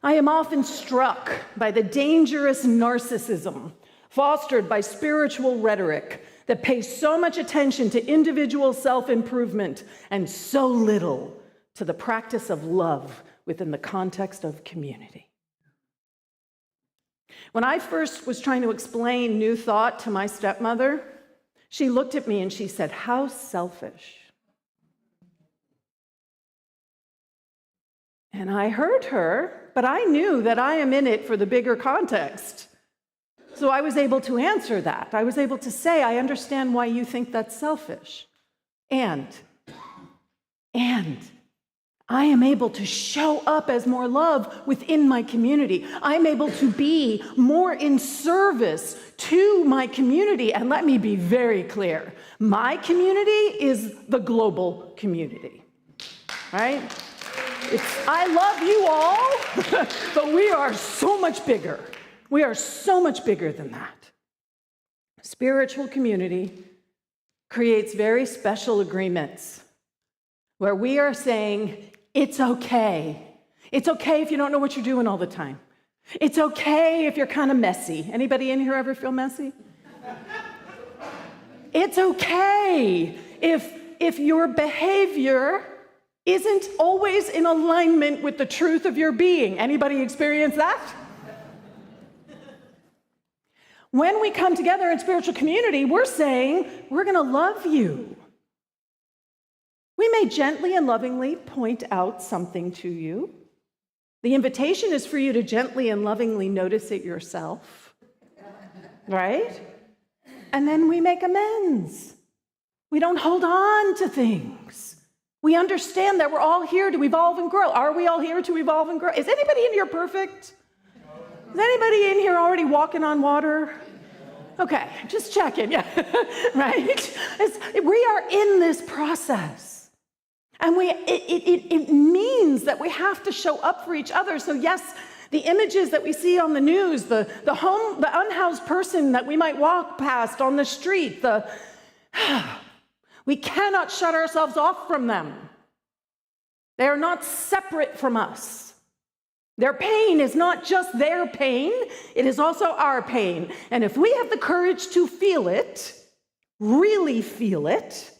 I am often struck by the dangerous narcissism fostered by spiritual rhetoric that pays so much attention to individual self-improvement and so little to the practice of love within the context of community. When I first was trying to explain New Thought to my stepmother, she looked at me and she said, "How selfish." And I heard her, but I knew that I am in it for the bigger context. So I was able to answer that. I was able to say, I understand why you think that's selfish. And I am able to show up as more love within my community. I'm able to be more in service to my community. And let me be very clear. My community is the global community, right? I love you all, but we are so much bigger. We are so much bigger than that. Spiritual community creates very special agreements where we are saying, it's okay. It's okay if you don't know what you're doing all the time. It's okay if you're kind of messy. Anybody in here ever feel messy? It's okay if your behavior isn't always in alignment with the truth of your being. Anybody experience that? When we come together in spiritual community, we're saying, we're going to love you. We may gently and lovingly point out something to you. The invitation is for you to gently and lovingly notice it yourself, right? And then we make amends. We don't hold on to things. We understand that we're all here to evolve and grow. Are we all here to evolve and grow? Is anybody in here perfect? Is anybody in here already walking on water? Okay, just checking, yeah, right? We are in this process. And it means that we have to show up for each other. So yes, the images that we see on the news, the unhoused person that we might walk past on the street, we cannot shut ourselves off from them. They are not separate from us. Their pain is not just their pain, it is also our pain. And if we have the courage to feel it, really feel it,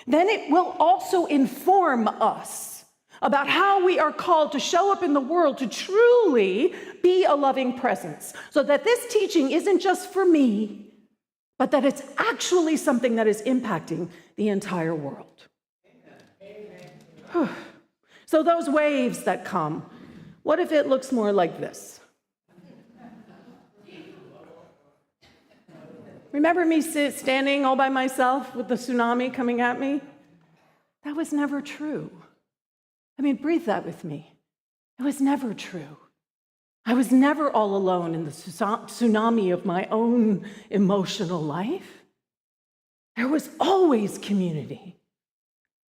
then it will also inform us about how we are called to show up in the world to truly be a loving presence. So that this teaching isn't just for me, but that it's actually something that is impacting the entire world. Amen. So those waves that come, what if it looks more like this? Remember me standing all by myself with the tsunami coming at me? That was never true. I mean, breathe that with me. It was never true. I was never all alone in the tsunami of my own emotional life. There was always community.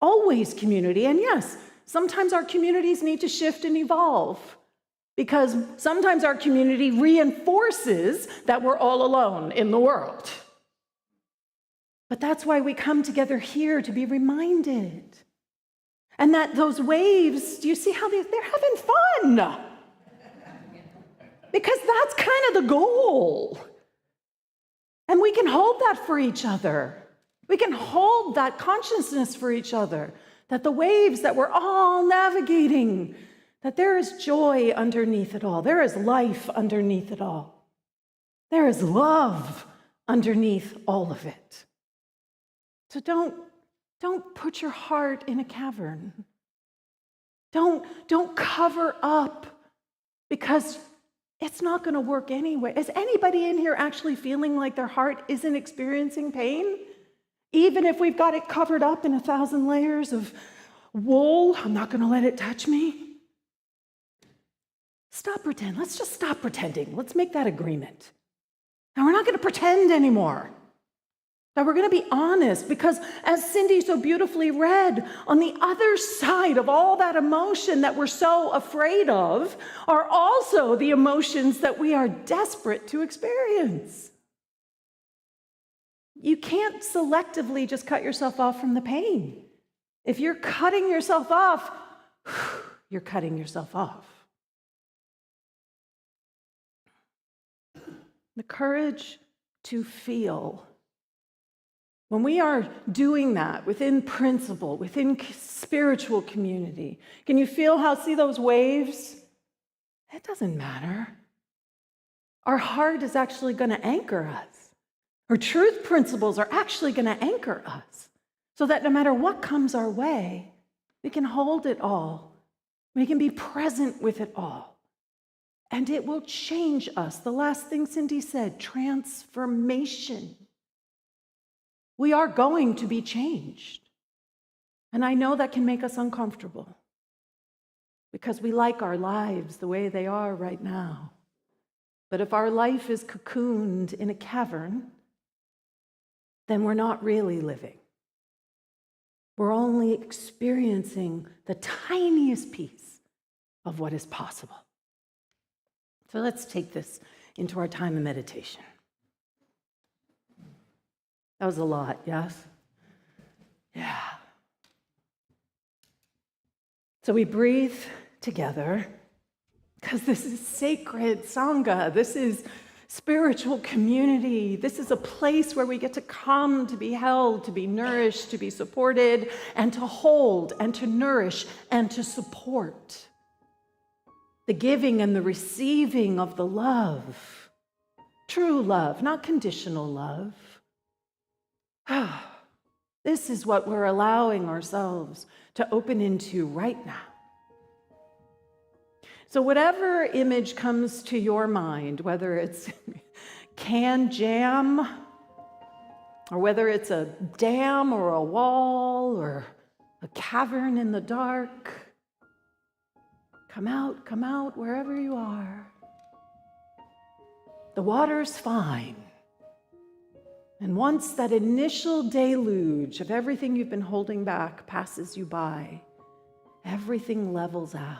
Always community. And yes, sometimes our communities need to shift and evolve because sometimes our community reinforces that we're all alone in the world. But that's why we come together here, to be reminded. And that those waves, do you see how they're having fun? Because that's kind of the goal. And we can hold that for each other. We can hold that consciousness for each other, that the waves that we're all navigating, that there is joy underneath it all. There is life underneath it all. There is love underneath all of it. So don't put your heart in a cavern. Don't cover up, because it's not going to work anyway. Is anybody in here actually feeling like their heart isn't experiencing pain? Even if we've got it covered up in 1,000 layers of wool, I'm not going to let it touch me. Stop pretending. Let's just stop pretending. Let's make that agreement. Now, we're not going to pretend anymore. Now, we're going to be honest, because as Cindy so beautifully read, on the other side of all that emotion that we're so afraid of are also the emotions that we are desperate to experience. You can't selectively just cut yourself off from the pain. If you're cutting yourself off, you're cutting yourself off. The courage to feel. When we are doing that within principle, within spiritual community, can you feel see those waves? It doesn't matter. Our heart is actually going to anchor us. Our truth principles are actually going to anchor us, so that no matter what comes our way, we can hold it all. We can be present with it all. And it will change us. The last thing Cindy said, transformation. We are going to be changed. And I know that can make us uncomfortable, because we like our lives the way they are right now. But if our life is cocooned in a cavern, then we're not really living. We're only experiencing the tiniest piece of what is possible. So let's take this into our time of meditation. That was a lot, yes? Yeah. So we breathe together, because this is sacred Sangha. This is spiritual community. This is a place where we get to come to be held, to be nourished, to be supported, and to hold, and to nourish, and to support. The giving and the receiving of the love. True love, not conditional love. This is what we're allowing ourselves to open into right now. So whatever image comes to your mind, whether it's canned jam, or whether it's a dam or a wall or a cavern in the dark, come out wherever you are. The water's fine. And once that initial deluge of everything you've been holding back passes you by, everything levels out.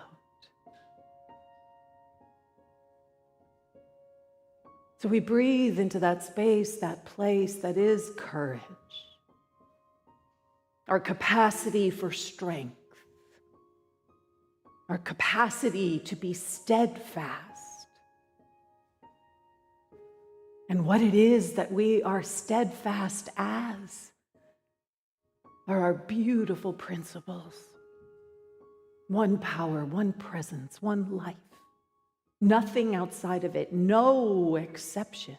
So we breathe into that space, that place that is courage, our capacity for strength, our capacity to be steadfast, and what it is that we are steadfast as are our beautiful principles. One power, one presence, one life. Nothing outside of it, no exceptions.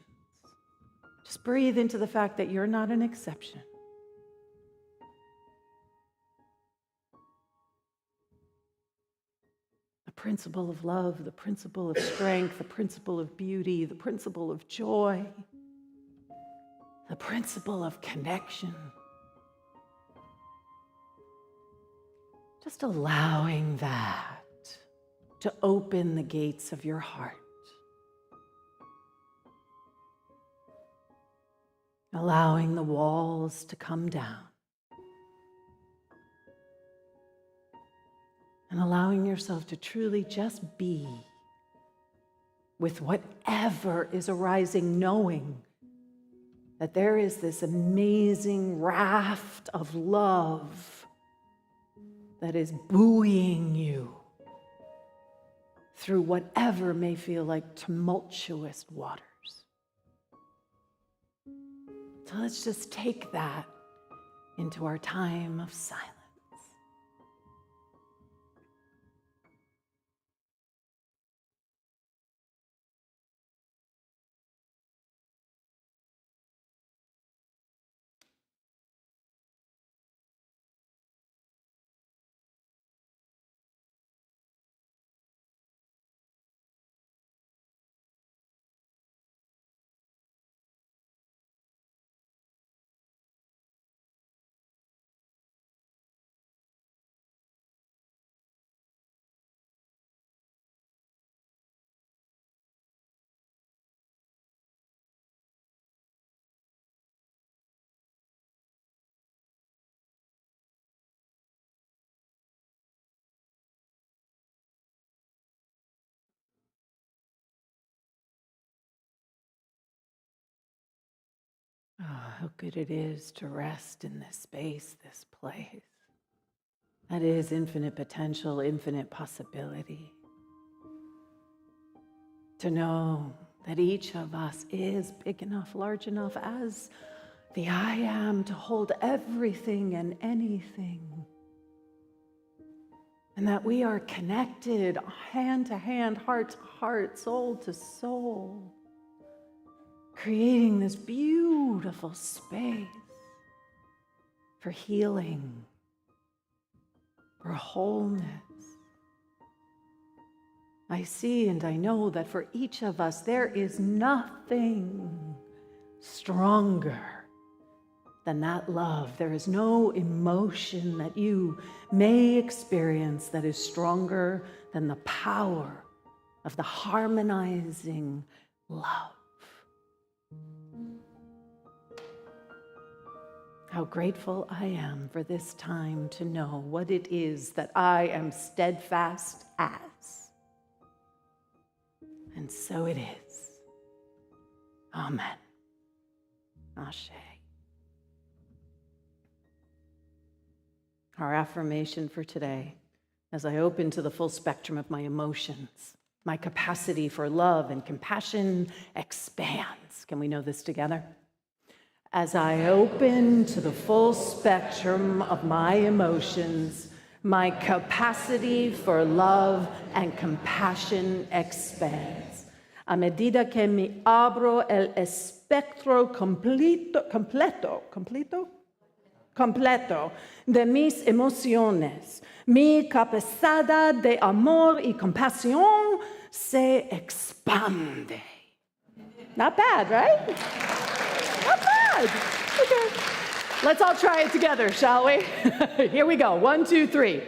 Just breathe into the fact that you're not an exception. The principle of love, the principle of strength, the principle of beauty, the principle of joy, the principle of connection. Just allowing that to open the gates of your heart. Allowing the walls to come down. And allowing yourself to truly just be with whatever is arising, knowing that there is this amazing raft of love that is buoying you through whatever may feel like tumultuous waters. So let's just take that into our time of silence. Oh, how good it is to rest in this space, this place. That is infinite potential, infinite possibility. To know that each of us is big enough, large enough as the I am to hold everything and anything. And that we are connected hand to hand, heart to heart, soul to soul, creating this beautiful space for healing, for wholeness. I see and I know that for each of us, there is nothing stronger than that love. There is no emotion that you may experience that is stronger than the power of the harmonizing love. How grateful I am for this time to know what it is that I am steadfast as. And so it is. Amen. Ashe. Our affirmation for today, as I open to the full spectrum of my emotions, my capacity for love and compassion expands. Can we know this together? As I open to the full spectrum of my emotions, my capacity for love and compassion expands. A medida que me abro el espectro completo de mis emociones, mi capacidad de amor y compasión se expande. Not bad, right? Not bad. Okay. Let's all try it together, shall we? Here we go. 1, 2, 3.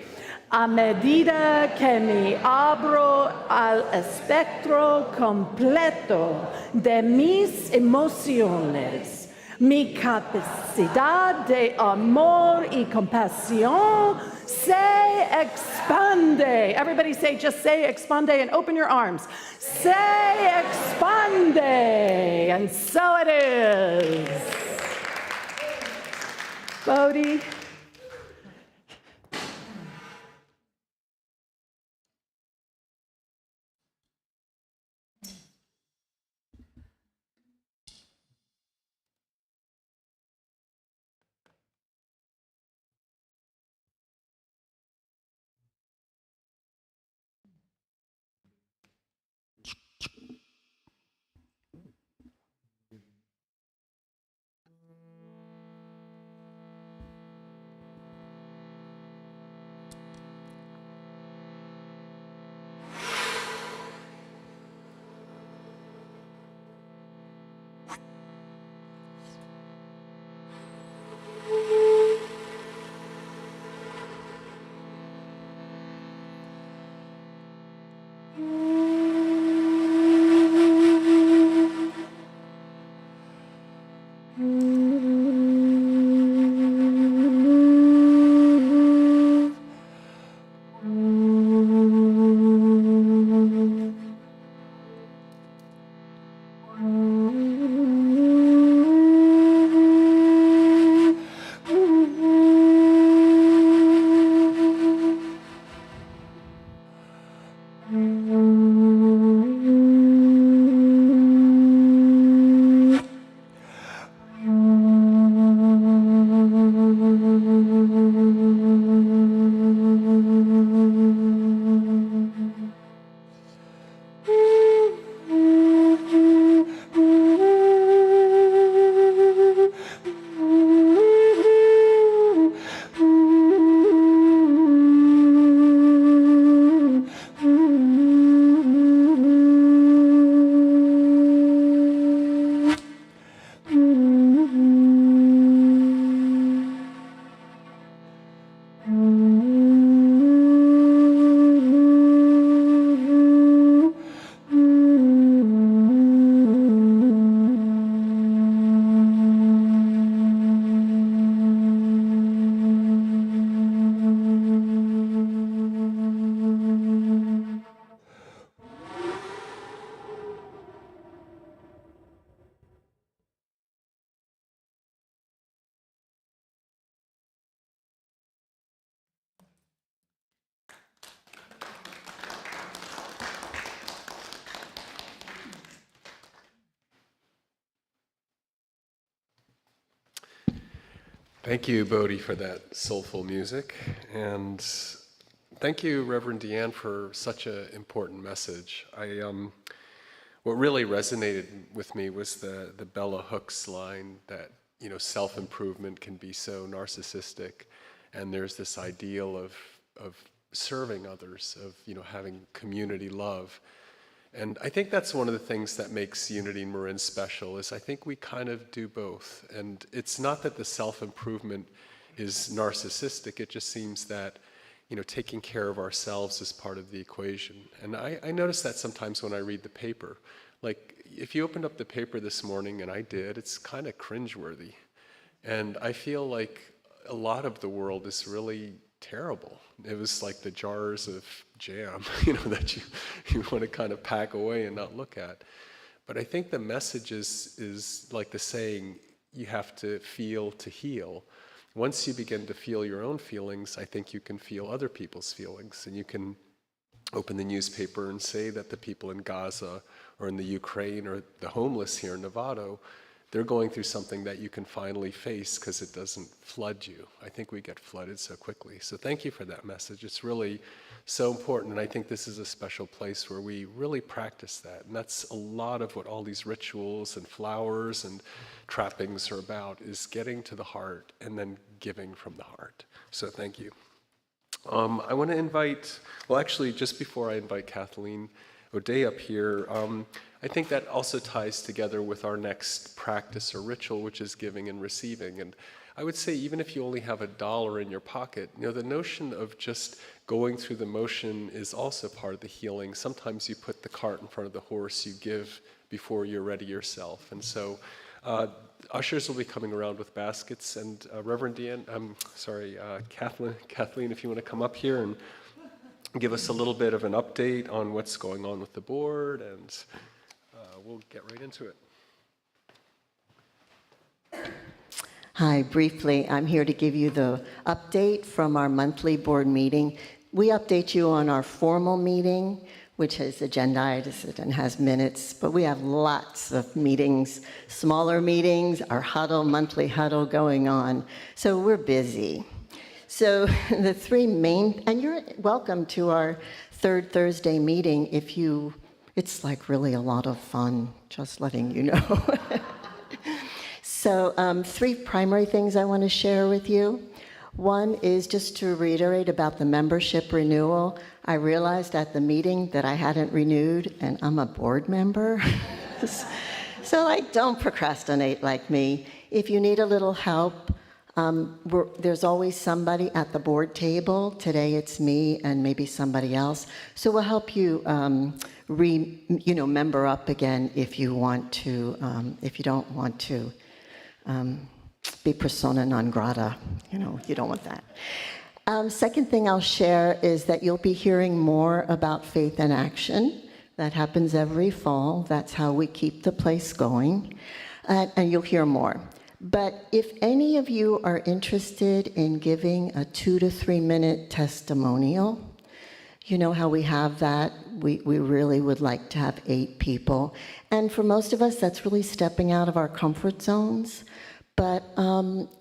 A medida que me abro al espectro completo de mis emociones, mi capacidad de amor y compasión se expande. Everybody say, just say expande and open your arms. Se expande. And so it is. Bodhi. Thank you, Bodhi, for that soulful music. And thank you, Reverend DeeAnn, for such an important message. What really resonated with me was the Bella Hooks line that, self-improvement can be so narcissistic, and there's this ideal of serving others, of, having community love. And I think that's one of the things that makes Unity in Marin special, is I think we kind of do both. And it's not that the self-improvement is narcissistic, it just seems that, taking care of ourselves is part of the equation. And I notice that sometimes when I read the paper. Like, if you opened up the paper this morning, and I did, it's kind of cringeworthy. And I feel like a lot of the world is really terrible. It was like the jars of jam, that you want to kind of pack away and not look at. But I think the message is like the saying, you have to feel to heal. Once you begin to feel your own feelings, I think you can feel other people's feelings. And you can open the newspaper and say that the people in Gaza or in the Ukraine or the homeless here in Nevada, they're going through something that you can finally face because it doesn't flood you. I think we get flooded so quickly. So thank you for that message. It's really so important, and I think this is a special place where we really practice that. And that's a lot of what all these rituals and flowers and trappings are about, is getting to the heart and then giving from the heart. So thank you. I want to invite, well, actually, just before I invite Kathleen O'Day up here, I think that also ties together with our next practice or ritual, which is giving and receiving. And I would say, even if you only have $1 in your pocket, the notion of just going through the motion is also part of the healing. Sometimes you put the cart in front of the horse, you give before you're ready yourself. And so ushers will be coming around with baskets, and Reverend DeeAnn, Kathleen, if you want to come up here and give us a little bit of an update on what's going on with the board, and we'll get right into it. Hi, briefly, I'm here to give you the update from our monthly board meeting. We update you on our formal meeting, which is agendized and has minutes, but we have lots of meetings, smaller meetings, our huddle, monthly huddle going on. So we're busy. So the three main, and you're welcome to our third Thursday meeting if you, it's like really a lot of fun, just letting you know. So three primary things I want to share with you. One is just to reiterate about the membership renewal. I realized at the meeting that I hadn't renewed, and I'm a board member. So don't procrastinate like me. If you need a little help, there's always somebody at the board table. Today it's me and maybe somebody else. So we'll help you member up again if you want to, if you don't want to be persona non grata. You don't want that. Second thing I'll share is that you'll be hearing more about faith in action. That happens every fall. That's how we keep the place going. And you'll hear more. But if any of you are interested in giving a 2 to 3 minute testimonial, you know how we have that. We really would like to have 8 people. And for most of us, that's really stepping out of our comfort zones. But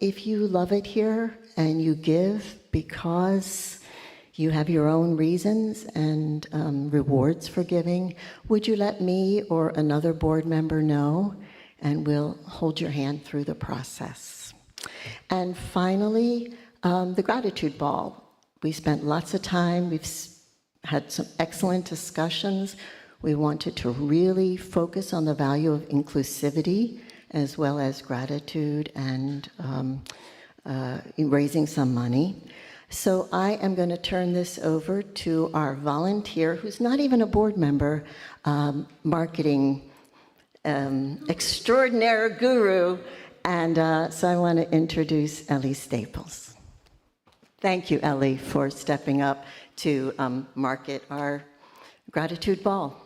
if you love it here and you give because you have your own reasons and rewards for giving, would you let me or another board member know? And we'll hold your hand through the process. And finally, the gratitude ball. We spent lots of time. We've had some excellent discussions. We wanted to really focus on the value of inclusivity as well as gratitude and raising some money. So I am going to turn this over to our volunteer, who's not even a board member, marketing extraordinary guru, and so I want to introduce Ellie Staples. Thank you, Ellie, for stepping up to market our gratitude ball.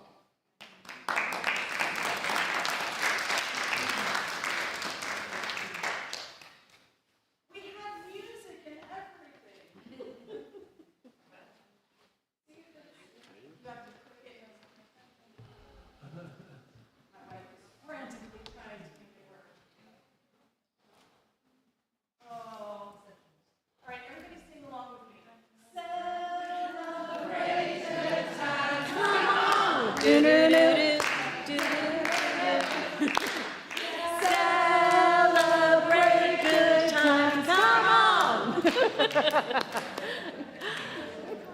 We have music and everything. Frantically trying to make it work. Oh. Celebrate good times, come on!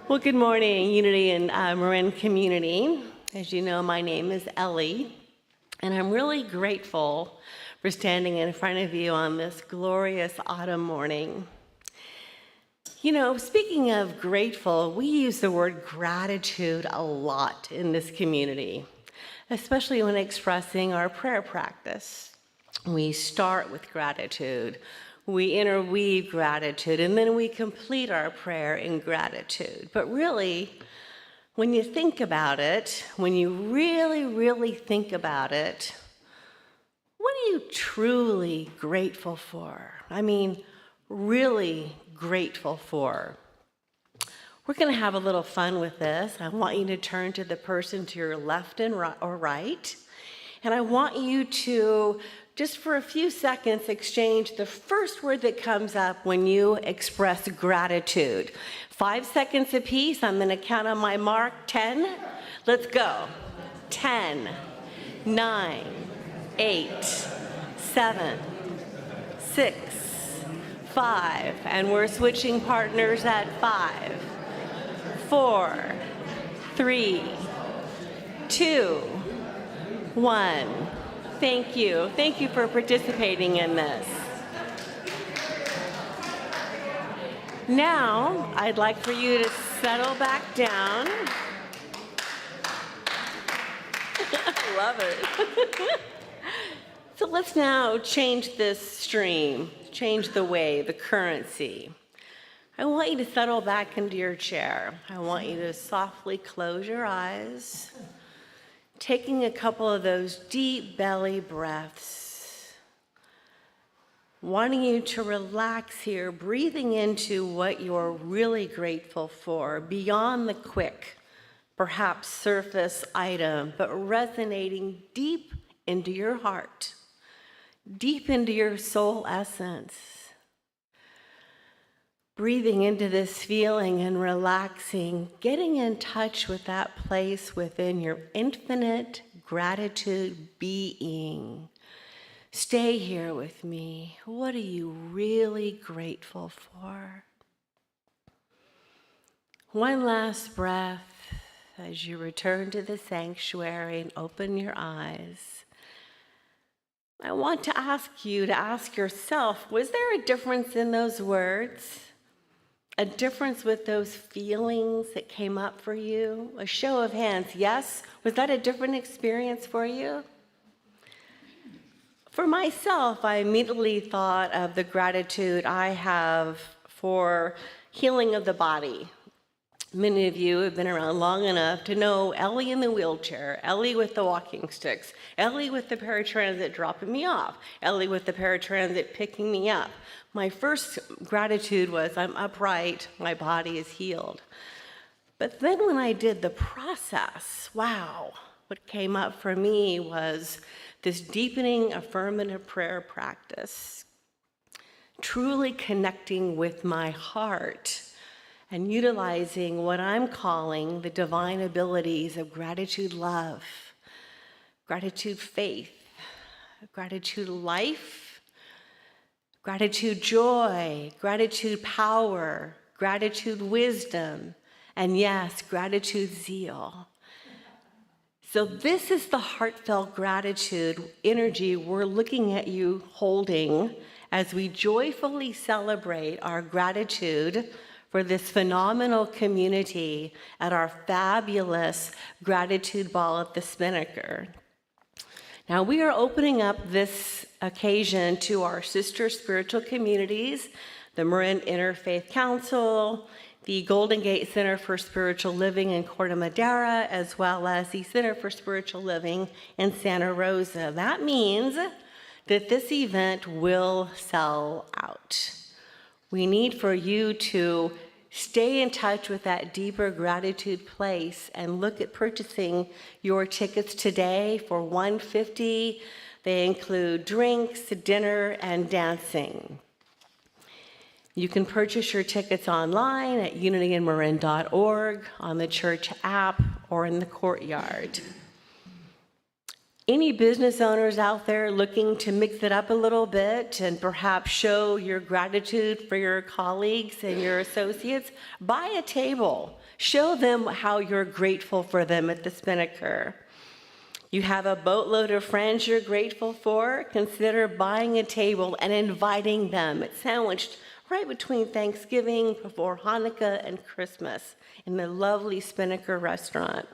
Well, good morning, Unity and Marin community. As you know, my name is Ellie, and I'm really grateful for standing in front of you on this glorious autumn morning. You know, speaking of grateful, we use the word gratitude a lot in this community, especially when expressing our prayer practice. We start with gratitude, we interweave gratitude, and then we complete our prayer in gratitude. But really, when you think about it, when you really, really think about it, what are you truly grateful for? I mean, really grateful for. We're going to have a little fun with this. I want you to turn to the person to your left and right, and I want you to, just for a few seconds, exchange the first word that comes up when you express gratitude. 5 seconds apiece. I'm going to count on my mark. 10. Let's go. 10, 9, 8, 7, 6, 5, and we're switching partners at 5, 4, 3, 2, 1. Thank you. Thank you for participating in this. Now, I'd like for you to settle back down. Love it. So let's now change this stream, change the way, the currency. I want you to settle back into your chair. I want you to softly close your eyes, taking a couple of those deep belly breaths. Wanting you to relax here, breathing into what you're really grateful for, beyond the quick, perhaps surface item, but resonating deep into your heart, deep into your soul essence. Breathing into this feeling and relaxing, getting in touch with that place within your infinite gratitude being. Stay here with me. What are you really grateful for? One last breath as you return to the sanctuary and open your eyes. I want to ask you to ask yourself, was there a difference in those words? A difference with those feelings that came up for you? A show of hands, yes? Was that a different experience for you? For myself, I immediately thought of the gratitude I have for healing of the body. Many of you have been around long enough to know Ellie in the wheelchair, Ellie with the walking sticks, Ellie with the paratransit dropping me off, Ellie with the paratransit picking me up. My first gratitude was I'm upright, my body is healed. But then when I did the process, wow, what came up for me was this deepening affirmative prayer practice, truly connecting with my heart and utilizing what I'm calling the divine abilities of gratitude love, gratitude faith, gratitude life, gratitude joy, gratitude power, gratitude wisdom, and yes, gratitude zeal. So this is the heartfelt gratitude energy we're looking at you holding as we joyfully celebrate our gratitude for this phenomenal community at our fabulous gratitude ball at the Spinnaker. Now we are opening up this occasion to our sister spiritual communities, the Marin Interfaith Council, the Golden Gate Center for Spiritual Living in Corte Madera, as well as the Center for Spiritual Living in Santa Rosa. That means that this event will sell out. We need for you to stay in touch with that deeper gratitude place and look at purchasing your tickets today for $150. They include drinks, dinner, and dancing. You can purchase your tickets online at unityandmarin.org, on the church app, or in the courtyard. Any business owners out there looking to mix it up a little bit and perhaps show your gratitude for your colleagues and your associates, buy a table. Show them how you're grateful for them at the Spinnaker. You have a boatload of friends you're grateful for, consider buying a table and inviting them. It's sandwiched right between Thanksgiving, before Hanukkah, and Christmas in the lovely Spinnaker restaurant.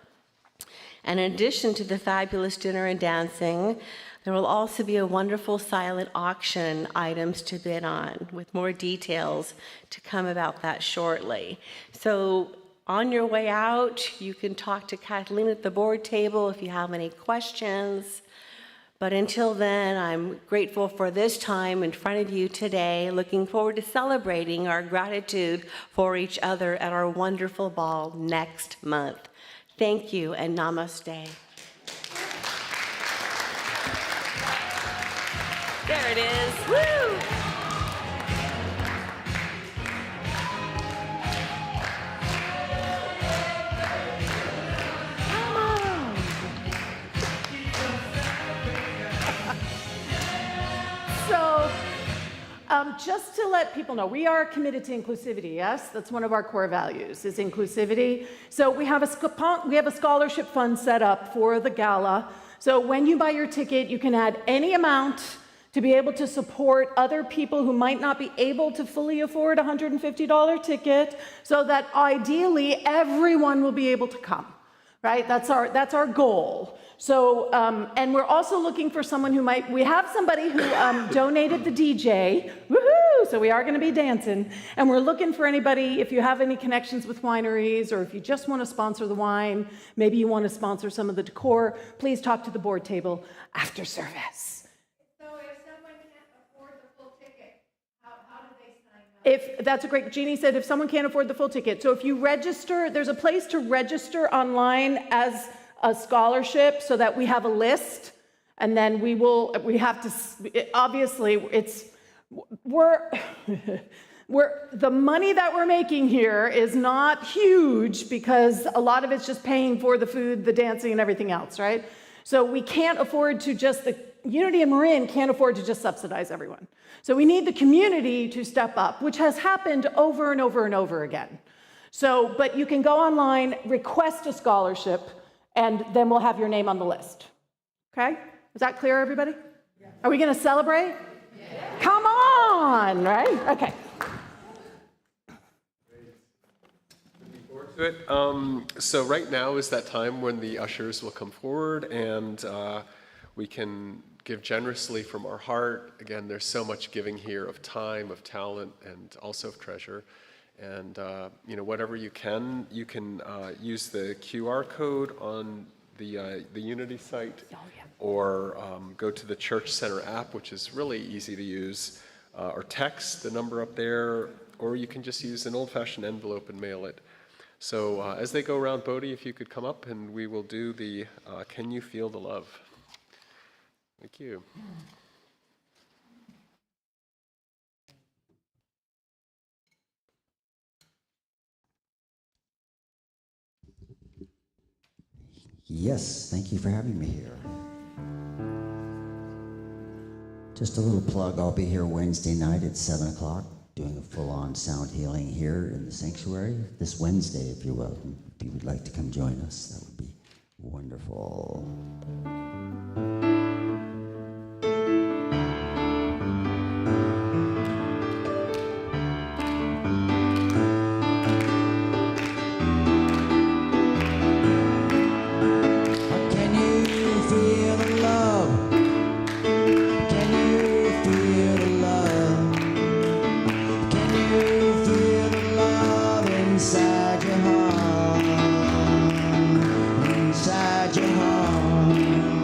And in addition to the fabulous dinner and dancing, there will also be a wonderful silent auction items to bid on, with more details to come about that shortly. So on your way out, you can talk to Kathleen at the board table if you have any questions. But until then, I'm grateful for this time in front of you today, looking forward to celebrating our gratitude for each other at our wonderful ball next month. Thank you, and namaste. There it is. Woo! Come on. So, just to let people know, we are committed to inclusivity, yes? That's one of our core values, is inclusivity. So we have a scholarship fund set up for the gala. So when you buy your ticket, you can add any amount to be able to support other people who might not be able to fully afford a $150 ticket, so that ideally everyone will be able to come, right? That's our goal. So, and we're also looking for someone who we have somebody who donated the DJ, woohoo! So we are gonna be dancing. And we're looking for anybody, if you have any connections with wineries, or if you just wanna sponsor the wine, maybe you wanna sponsor some of the decor, please talk to the board table after service. So if someone can't afford the full ticket, how do they sign up? That's a great, Jeannie said if someone can't afford the full ticket. So if you register, there's a place to register online as a scholarship so that we have a list, and then we have to, obviously, the money that we're making here is not huge because a lot of it's just paying for the food, the dancing, and everything else, right? So we can't afford to Unity and Marin can't afford to just subsidize everyone. So we need the community to step up, which has happened over and over and over again. So, but you can go online, request a scholarship, and then we'll have your name on the list. Okay? Is that clear, everybody? Yeah. Are we going to celebrate? Yeah. Come on, right? Okay. Looking forward to it. So right now is that time when the ushers will come forward, and we can give generously from our heart. Again, there's so much giving here of time, of talent, and also of treasure. And whatever you can use the QR code on the Unity site, or go to the Church Center app, which is really easy to use, or text the number up there, or you can just use an old-fashioned envelope and mail it. So as they go around, Bodhi, if you could come up, and we will do the Can You Feel the Love? Thank you. Yes, thank you for having me here. Just a little plug, I'll be here Wednesday night at 7 o'clock doing a full-on sound healing here in the sanctuary. This Wednesday, if you're welcome. If you would like to come join us, that would be wonderful. Inside your heart.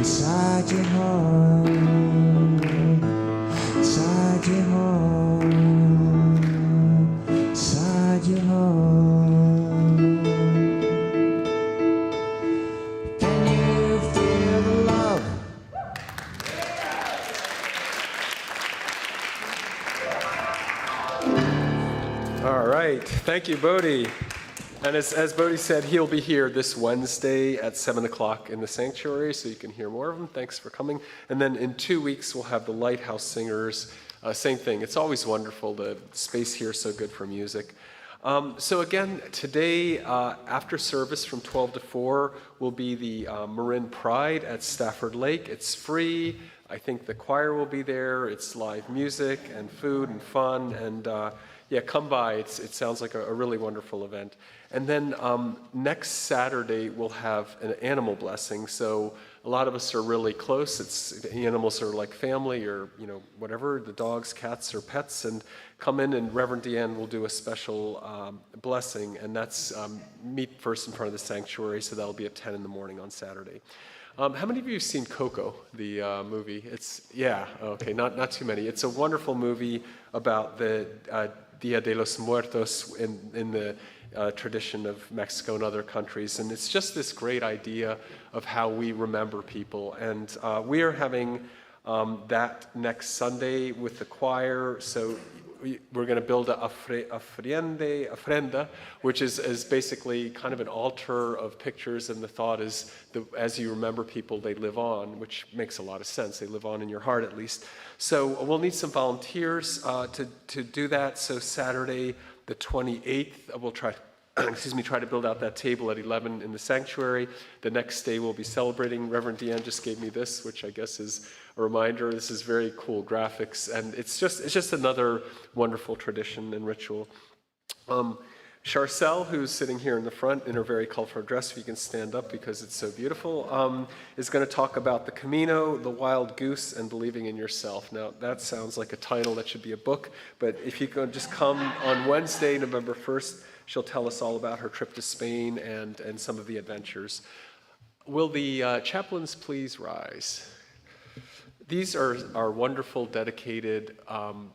inside your heart, inside your heart, inside your heart. Can you feel the love? All right, thank you, Bodhi. And as Bodhi said, he'll be here this Wednesday at 7 o'clock in the sanctuary, so you can hear more of him. Thanks for coming. And then in 2 weeks, we'll have the Lighthouse Singers. Same thing. It's always wonderful. The space here is so good for music. So again, today, after service from 12 to 4, will be the Marin Pride at Stafford Lake. It's free. I think the choir will be there. It's live music and food and fun. And yeah, come by. It sounds like a really wonderful event. And then next Saturday, we'll have an animal blessing. So a lot of us are really close. Animals are like family or, whatever, the dogs, cats, or pets. And come in and Reverend DeeAnn will do a special blessing. And that's meet first in front of the sanctuary. So that'll be at 10 in the morning on Saturday. How many of you have seen Coco, the movie? Okay, not too many. It's a wonderful movie about the Dia de los Muertos in the tradition of Mexico and other countries. And it's just this great idea of how we remember people. And we are having that next Sunday with the choir. So we're going to build a ofrenda, which is basically kind of an altar of pictures, and the thought is, as you remember people, they live on, which makes a lot of sense. They live on in your heart, at least. So we'll need some volunteers to do that. So Saturday, the 28th, we'll try to build out that table at 11 in the sanctuary. The next day we'll be celebrating. Reverend DeeAnn just gave me this, which I guess is a reminder. This is very cool graphics, and it's just another wonderful tradition and ritual. Charcelle, who's sitting here in the front in her very colorful dress, if you can stand up because it's so beautiful, is going to talk about the Camino, the wild goose, and believing in yourself. Now, that sounds like a title that should be a book, but if you can just come on Wednesday, November 1st, she'll tell us all about her trip to Spain and some of the adventures. Will the chaplains please rise? These are our wonderful, dedicated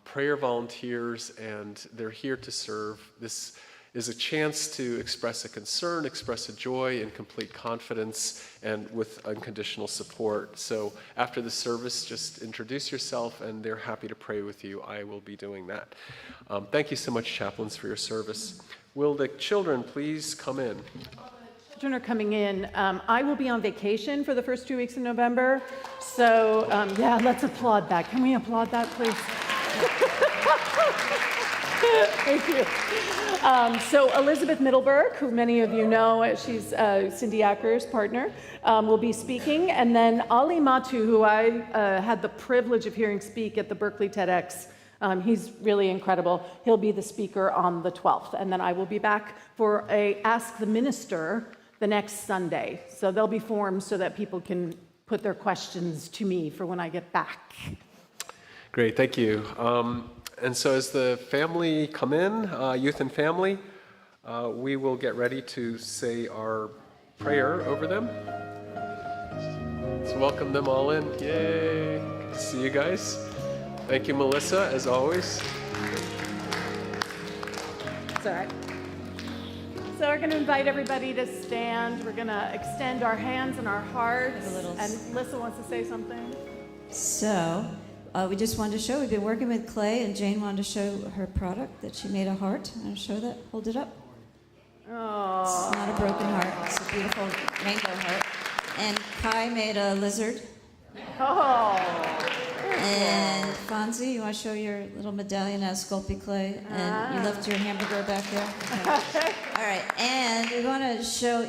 prayer volunteers, and they're here to serve. This is a chance to express a concern, express a joy in complete confidence and with unconditional support. So after the service, just introduce yourself, and they're happy to pray with you. I will be doing that. Thank you so much, chaplains, for your service. Will the children please come in? Children are coming in. I will be on vacation for the first 2 weeks in November. So yeah, let's applaud that. Can we applaud that, please? Thank you. So Elizabeth Middleburg, who many of you know, she's Cindy Acker's partner, will be speaking. And then Ali Matu, who I had the privilege of hearing speak at the Berkeley TEDx. He's really incredible. He'll be the speaker on the 12th. And then I will be back for a Ask the Minister the next Sunday. So there'll be forms so that people can put their questions to me for when I get back. Great, thank you. And so as the family come in, youth and family, we will get ready to say our prayer over them. Let's welcome them all in. Yay! Good to see you guys. Thank you, Melissa, as always. It's all right. So we're going to invite everybody to stand. We're going to extend our hands and our hearts. And Melissa wants to say something. So we just wanted to show, we've been working with clay, and Jane wanted to show her product that she made a heart. I'm going to show that. Hold it up. Oh. It's not a broken heart. It's a beautiful rainbow heart. And Kai made a lizard. Oh. And Fonzie, you want to show your little medallion out of Sculpey clay? And you left your hamburger back there? Okay. All right. And we want to show,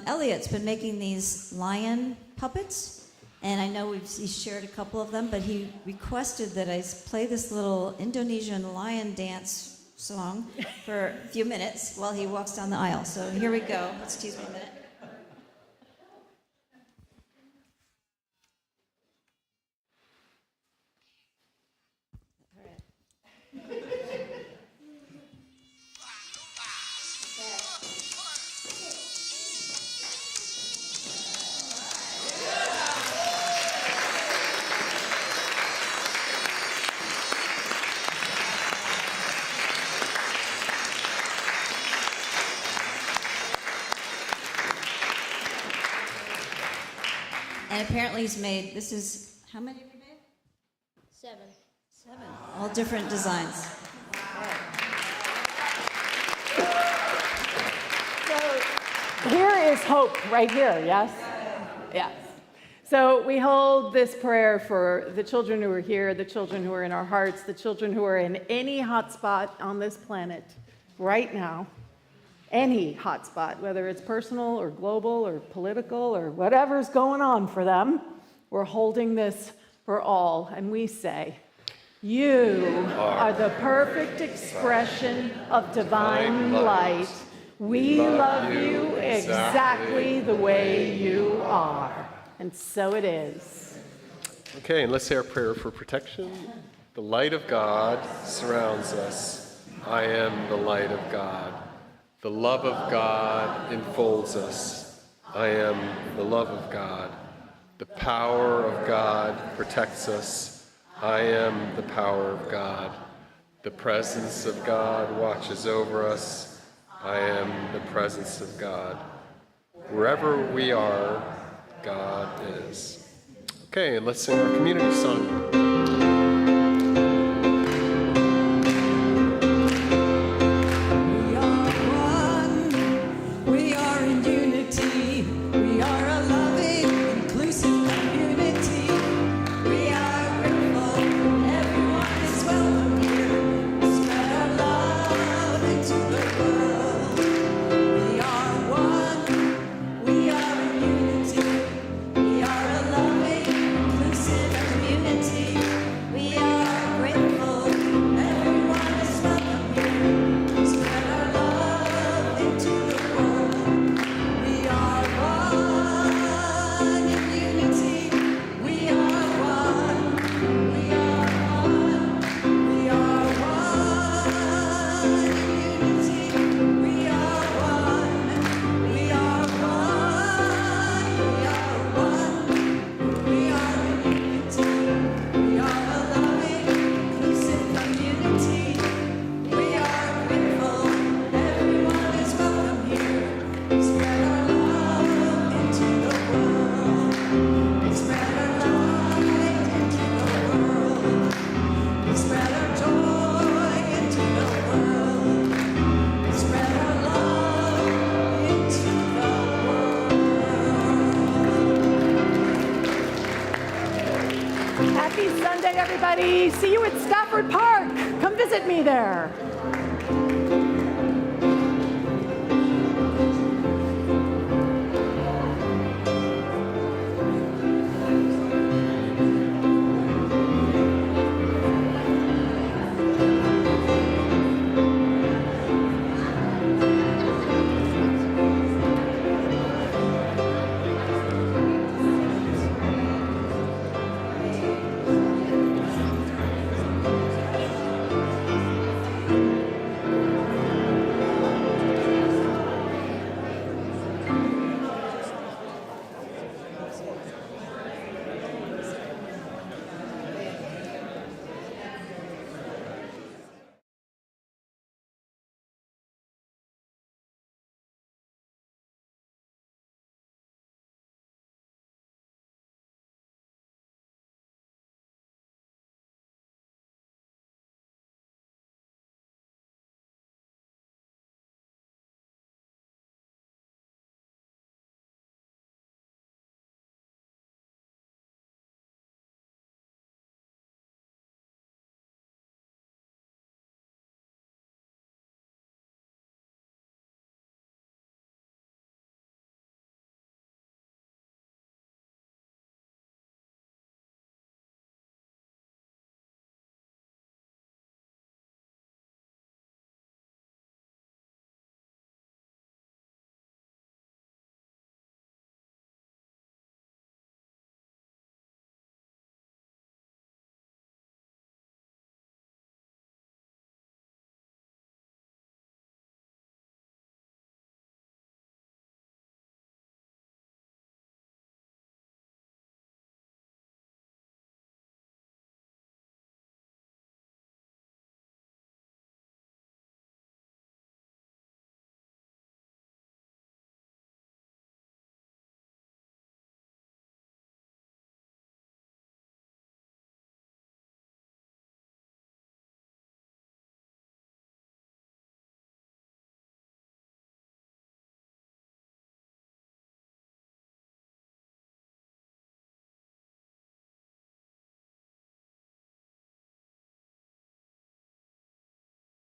Elliot's been making these lion puppets. And I know he's shared a couple of them, but he requested that I play this little Indonesian lion dance song for a few minutes while he walks down the aisle. So here we go. Excuse me a minute. And apparently he's made, this is, how many have you made? 7. 7. All different designs. So here is hope right here, yes? Yes. So we hold this prayer for the children who are here, the children who are in our hearts, the children who are in any hotspot on this planet right now, any hotspot, whether it's personal or global or political or whatever's going on for them. We're holding this for all, and we say, you are the perfect expression of divine light. We love you exactly the way you are. And so it is. Okay, and let's say our prayer for protection. The light of God surrounds us. I am the light of God. The love of God enfolds us. I am the love of God. The power of God protects us. I am the power of God. The presence of God watches over us. I am the presence of God. Wherever we are, God is. Okay, and let's sing our community song. Happy Sunday, everybody. See you at Stafford Park. Come visit me there.